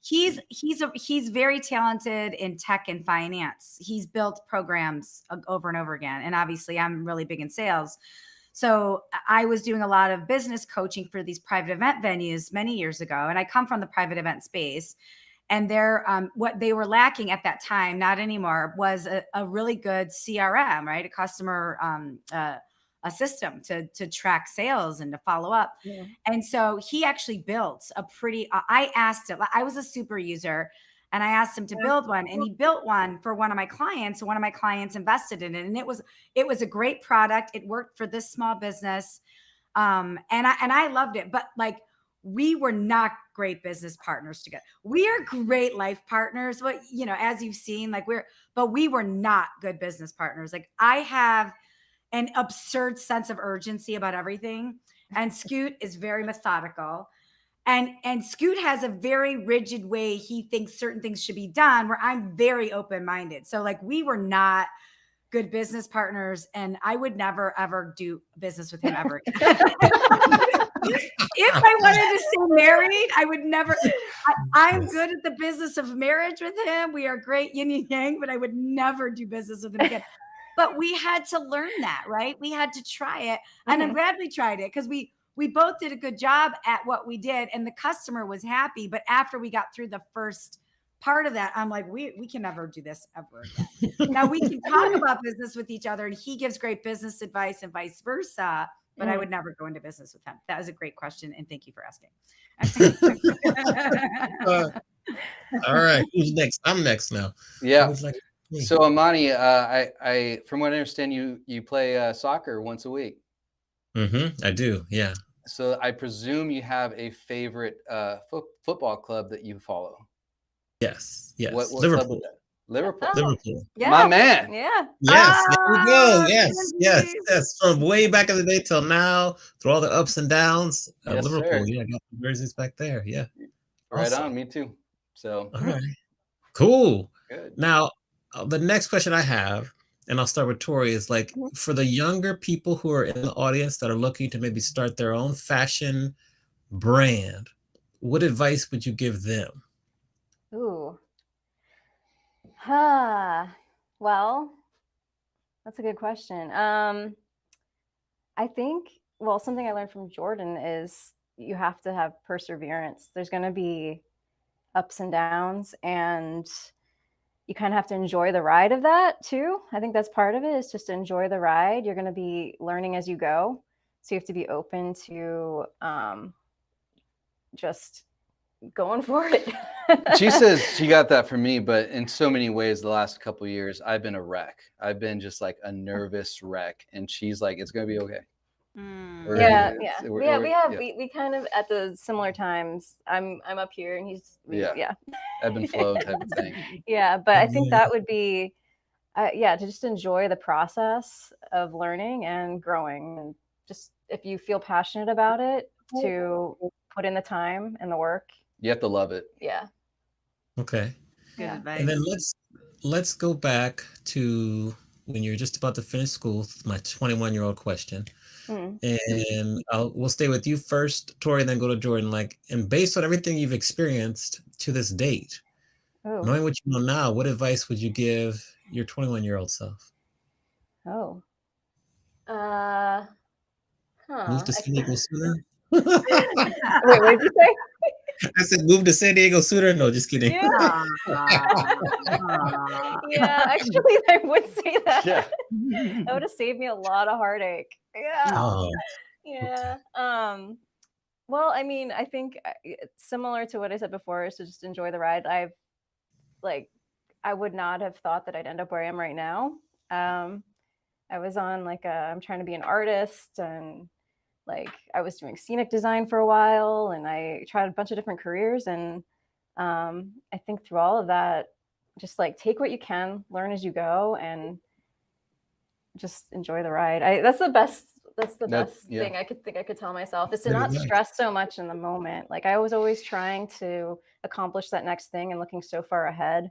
He's very talented in tech and finance. He's built programs over and over again. And obviously I'm really big in sales. So I was doing a lot of business coaching for these private event venues many years ago. And I come from the private event space. And what they were lacking at that time, not anymore, was a really good CRM, right? A customer a system to track sales and to follow up. Yeah. And so he actually built I asked him, I was a super user, and I asked him to build one, and he built one for one of my clients. And one of my clients invested in it, and it was a great product. It worked for this small business, and I loved it. But like, we were not great business partners together. We are great life partners, but as you've seen, but we were not good business partners. Like, I have an absurd sense of urgency about everything, and Scoot is very methodical, and Scoot has a very rigid way he thinks certain things should be done, where I'm very open-minded. So like, we were not good business partners, and I would never ever do business with him ever again. If I wanted to stay married, I would never. I'm good at the business of marriage with him. We are great yin and yang, but I would never do business with him again. But we had to learn that, right? We had to try it. And I'm glad we tried it, because we both did a good job at what we did, and the customer was happy. But after we got through the first part of that, I'm like, we can never do this ever again. Now we can talk about business with each other, and he gives great business advice and vice versa, but I would never go into business with him. That was a great question, and thank you for asking. All right, who's next? I'm next now. Yeah. So Amani, I from what I understand, you play soccer once a week. I do. Yeah. So I presume you have a favorite football club that you follow. Yes. What Liverpool. Club? Liverpool. Oh, Liverpool. yeah. My man. Yeah. Yes, there you go. Yes. From way back in the day till now, through all the ups and downs of Yes, Liverpool. sir. Yeah, I got the jerseys back there. Yeah. Right Awesome. on. Me too. So. All right. Cool. Good. Now, the next question I have, and I'll start with Tori, is like, for the younger people who are in the audience that are looking to maybe start their own fashion brand, what advice would you give them? Ooh. Well, that's a good question. I think, something I learned from Jordan is you have to have perseverance. There's going to be ups and downs, and you kind of have to enjoy the ride of that too. I think that's part of it, is just to enjoy the ride. You're going to be learning as you go. So you have to be open to just going for it. She says she got that from me, but in so many ways, the last couple of years, I've been a wreck. I've been just like a nervous wreck, and she's like, "It's gonna be okay." We kind of at the similar times. I'm up here, and he's ebb and flow type of thing. Yeah, but I think that would be, to just enjoy the process of learning and growing, and just if you feel passionate about it, to put in the time and the work. You have to love it. Yeah. Okay. Good advice. And then let's go back to when you're just about to finish school. My 21-year-old question. And we'll stay with you first, Tori, and then go to Jordan. And based on everything you've experienced to this date, knowing what you know now, what advice would you give your 21-year-old self? Move to San Diego sooner? Wait, what did you say? I said move to San Diego sooner. No, just kidding. Yeah. Actually, I would say that. Yeah. That would have saved me a lot of heartache. Yeah. Oh, yeah. Okay. Well, I mean, I think it's similar to what I said before, is to just enjoy the ride. I would not have thought that I'd end up where I am right now. I was on I'm trying to be an artist, and I was doing scenic design for a while, and I tried a bunch of different careers. And I think through all of that, just take what you can, learn as you go, and just enjoy the ride. That's the best thing I could tell myself, is to not stress so much in the moment. I was always trying to accomplish that next thing and looking so far ahead.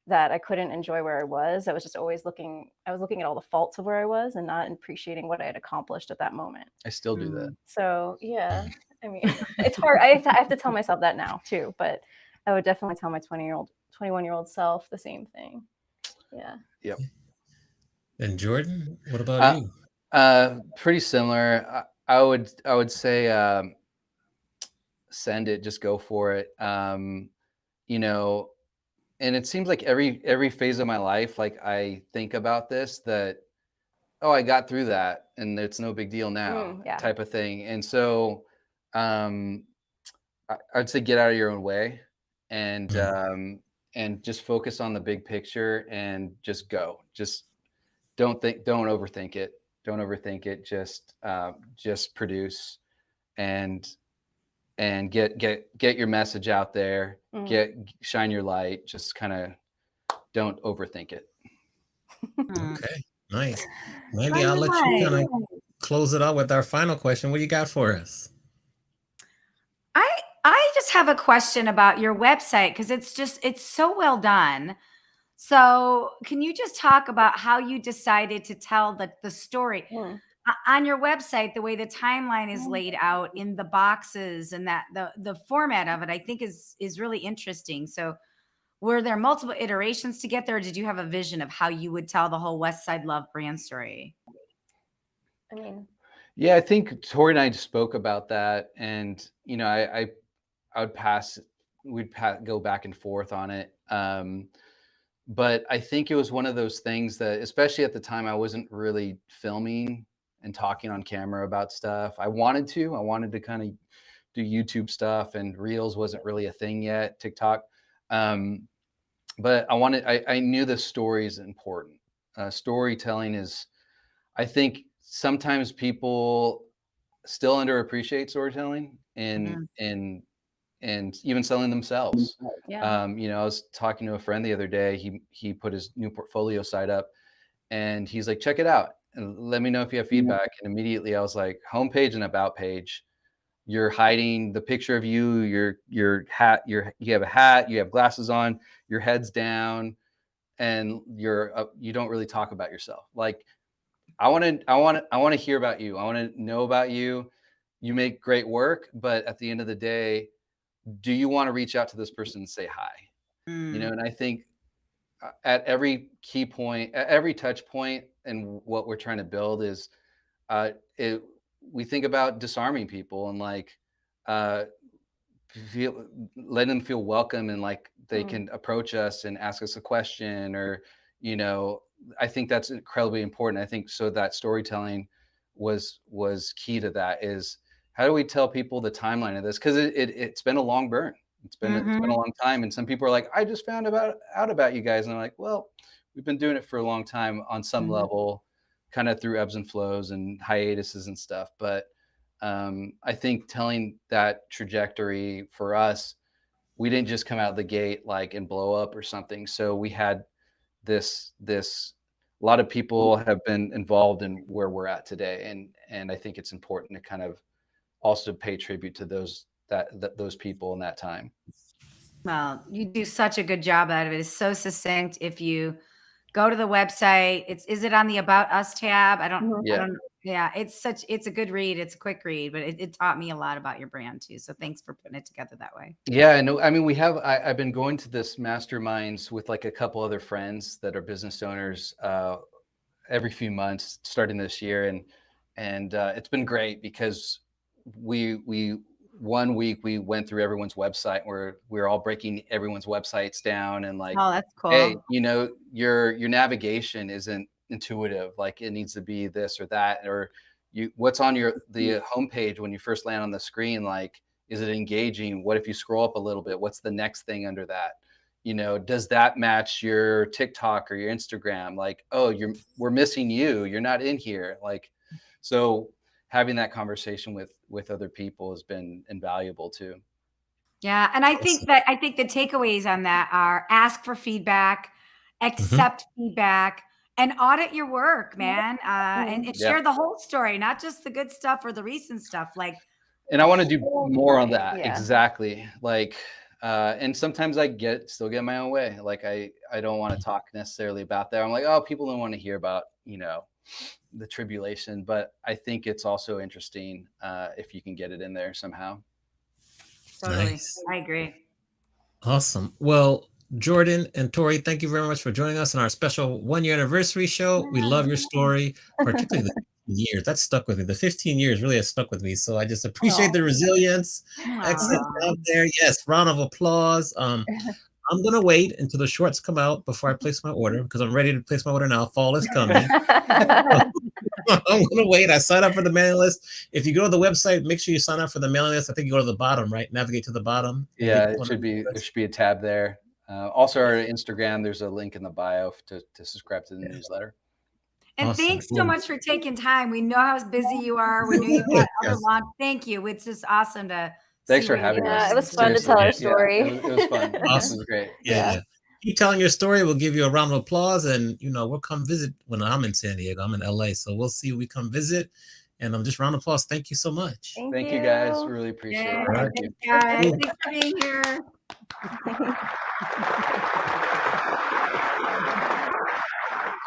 that I couldn't enjoy where I was. I was just always looking at all the faults of where I was and not appreciating what I had accomplished at that moment. I still do that. So yeah, I mean, it's hard. I have to tell myself that now too, but I would definitely tell my 21-year-old self the same thing. Yeah. Yep. And Jordan, what about you? Pretty similar. I would say send it, just go for it. You know, and it seems like every phase of my life, like I think about this, that, oh, I got through that and it's no big deal now, Yeah. type of thing. And so I'd say get out of your own way and just focus on the big picture and just go. Just don't overthink it. Don't overthink it. Just produce and get your message out there. Shine your light. Just kind of don't overthink it. Okay, nice. Maybe I'll let you kind of close it out with our final question. What do you got for us? I just have a question about your website because it's so well done. So can you just talk about how you decided to tell the story on your website? The way the timeline is laid out in the boxes and that the format of it, I think is really interesting. So were there multiple iterations to get there? Or did you have a vision of how you would tell the whole Westside Love brand story? I mean, yeah, I think Tori and I spoke about that, and you know, I would we'd go back and forth on it. But I think it was one of those things that, especially at the time, I wasn't really filming and talking on camera about stuff. I wanted to kind of do YouTube stuff, and Reels wasn't really a thing yet, TikTok. But I knew the story is important. Storytelling is, I think sometimes people still underappreciate storytelling and even selling themselves. Yeah. You know, I was talking to a friend the other day. He put his new portfolio site up, and he's like, check it out and let me know if you have feedback. And immediately I was like, homepage and about page. You're hiding the picture of you, your hat, you have a hat, you have glasses on, your head's down, and you don't really talk about yourself. Like, I want to hear about you. I want to know about you. You make great work, but at the end of the day, do you want to reach out to this person and say hi? You know, and I think at every key point, at every touch point, and what we're trying to build is, we think about disarming people and like letting them feel welcome, and like they can approach us and ask us a question, or you know, I think that's incredibly important. I think so that storytelling was key to that. Is how do we tell people the timeline of this? Because it's been a long burn. It's been a long time, and some people are like, I just found out about you guys, and I'm like, well, we've been doing it for a long time on some level, kind of through ebbs and flows and hiatuses and stuff. But I think telling that trajectory for us, we didn't just come out of the gate like and blow up or something. So we had this a lot of people have been involved in where we're at today, and I think it's important to kind of also pay tribute to those people in that time. Well, you do such a good job at it. It's so succinct. If you go to the website, is it on the About Us tab? I don't know. Yeah, it's a good read. It's a quick read, but it taught me a lot about your brand too. So thanks for putting it together that way. Yeah, no, I mean, I've been going to this masterminds with like a couple other friends that are business owners every few months starting this year. And it's been great because we 1 week we went through everyone's website where we're all breaking everyone's websites down and like, oh, that's cool. Hey, you know, your navigation isn't intuitive. Like it needs to be this or that, or what's on the homepage when you first land on the screen. Like, is it engaging? What if you scroll up a little bit? What's the next thing under that? You know, does that match your TikTok or your Instagram? Like, oh, we're missing you. You're not in here. Like, so having that conversation with other people has been invaluable too. Yeah. And I think the takeaways on that are ask for feedback, accept feedback, and audit your work, man. And share the whole story, not just the good stuff or the recent stuff. Like, and I want to do more on that. Yeah. Exactly. Like, And sometimes I still get my own way. Like I don't want to talk necessarily about that. I'm like, oh, people don't want to hear about, the tribulation, but I think it's also interesting if you can get it in there somehow. Totally. Nice. I agree. Awesome. Well, Jordan and Tori, thank you very much for joining us on our special 1-year anniversary show. We love your story, particularly the 15 years. That stuck with me. The 15 years really has stuck with me. So I just appreciate the resilience. Excellent out there. Yes, round of applause. I'm going to wait until the shorts come out before I place my order because I'm ready to place my order now. Fall is coming. I'm going to wait. I signed up for the mailing list. If you go to the website, make sure you sign up for the mailing list. I think you go to the bottom, right? Navigate to the bottom. Yeah, there should be a tab there. Also, our Instagram, there's a link in the bio to subscribe to the newsletter. And Awesome. thanks so much for taking time. We know how busy you are. We know you've got other launch. Thank you. It's just awesome to Thanks for having us. It was fun to tell our story. Yeah, it was fun. Awesome. It was great. Yeah. Keep telling your story. We'll give you a round of applause, and we'll come visit when I'm in San Diego. I'm in LA, so we'll see. We come visit, and just round of applause. Thank you so much. Thank you guys. Really appreciate it. Right. Thank you. Guys, thanks for being here.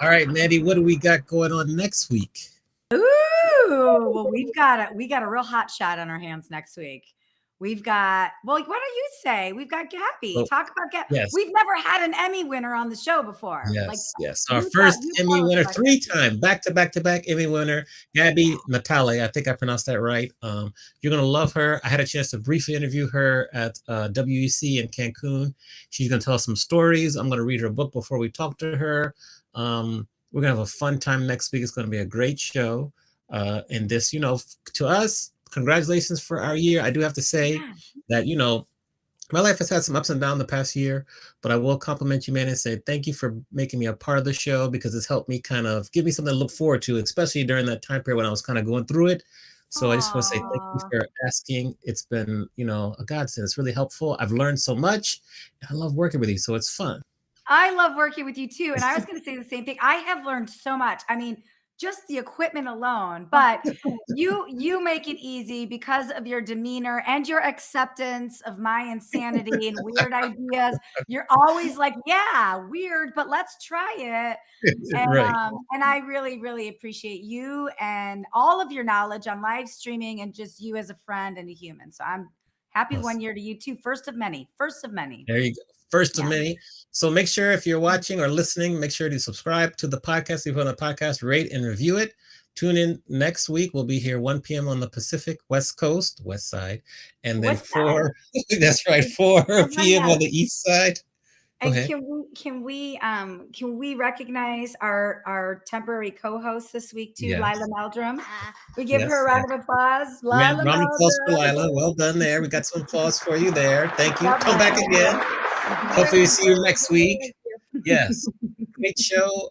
All right, Mandy, what do we got going on next week? Ooh, well, we got a real hot shot on our hands next week. We've got, why don't you say? We've got Gabby. Talk about Gabby. Yes. We've never had an Emmy winner on the show before. Yes. Our first Emmy winner, 3-time, back-to-back Emmy winner, Gabby Natale. I think I pronounced that right. You're going to love her. I had a chance to briefly interview her at WEC in Cancun. She's going to tell us some stories. I'm going to read her book before we talk to her. We're going to have a fun time next week. It's going to be a great show. And this, to us, congratulations for our year. I do have to say that, my life has had some ups and downs the past year, but I will compliment you, man, and say thank you for making me a part of the show because it's helped me kind of give me something to look forward to, especially during that time period when I was kind of going through it. So I just want to say thank you for asking. It's been, a godsend. It's really helpful. I've learned so much. I love working with you, so it's fun. I love working with you too. And I was going to say the same thing. I have learned so much. I mean, just the equipment alone, but you make it easy because of your demeanor and your acceptance of my insanity and weird ideas. You're always like, yeah, weird, but let's try it. And, Right. And I really, really appreciate you and all of your knowledge on live streaming and just you as a friend and a human. So I'm happy 1 year to you too. First of many. There you go. First of many. So make sure if you're watching or listening, make sure to subscribe to the podcast. If you put on a podcast, rate and review it. Tune in next week. We'll be here 1 p.m. on the Pacific West Coast, West Side. And then 4 p.m. on the East Side. And can we recognize our temporary co-host this week too, Lila Meldrum? We give her a round of applause. Round of applause for Lila. Well done there. We got some applause for you there. Thank you. Come back again. Hopefully we see you next week. Yes. Great show.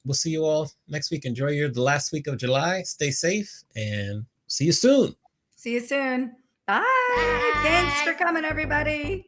We'll see you all next week. Enjoy the last week of July. Stay safe and see you soon. See you soon. Bye. Thanks for coming, everybody.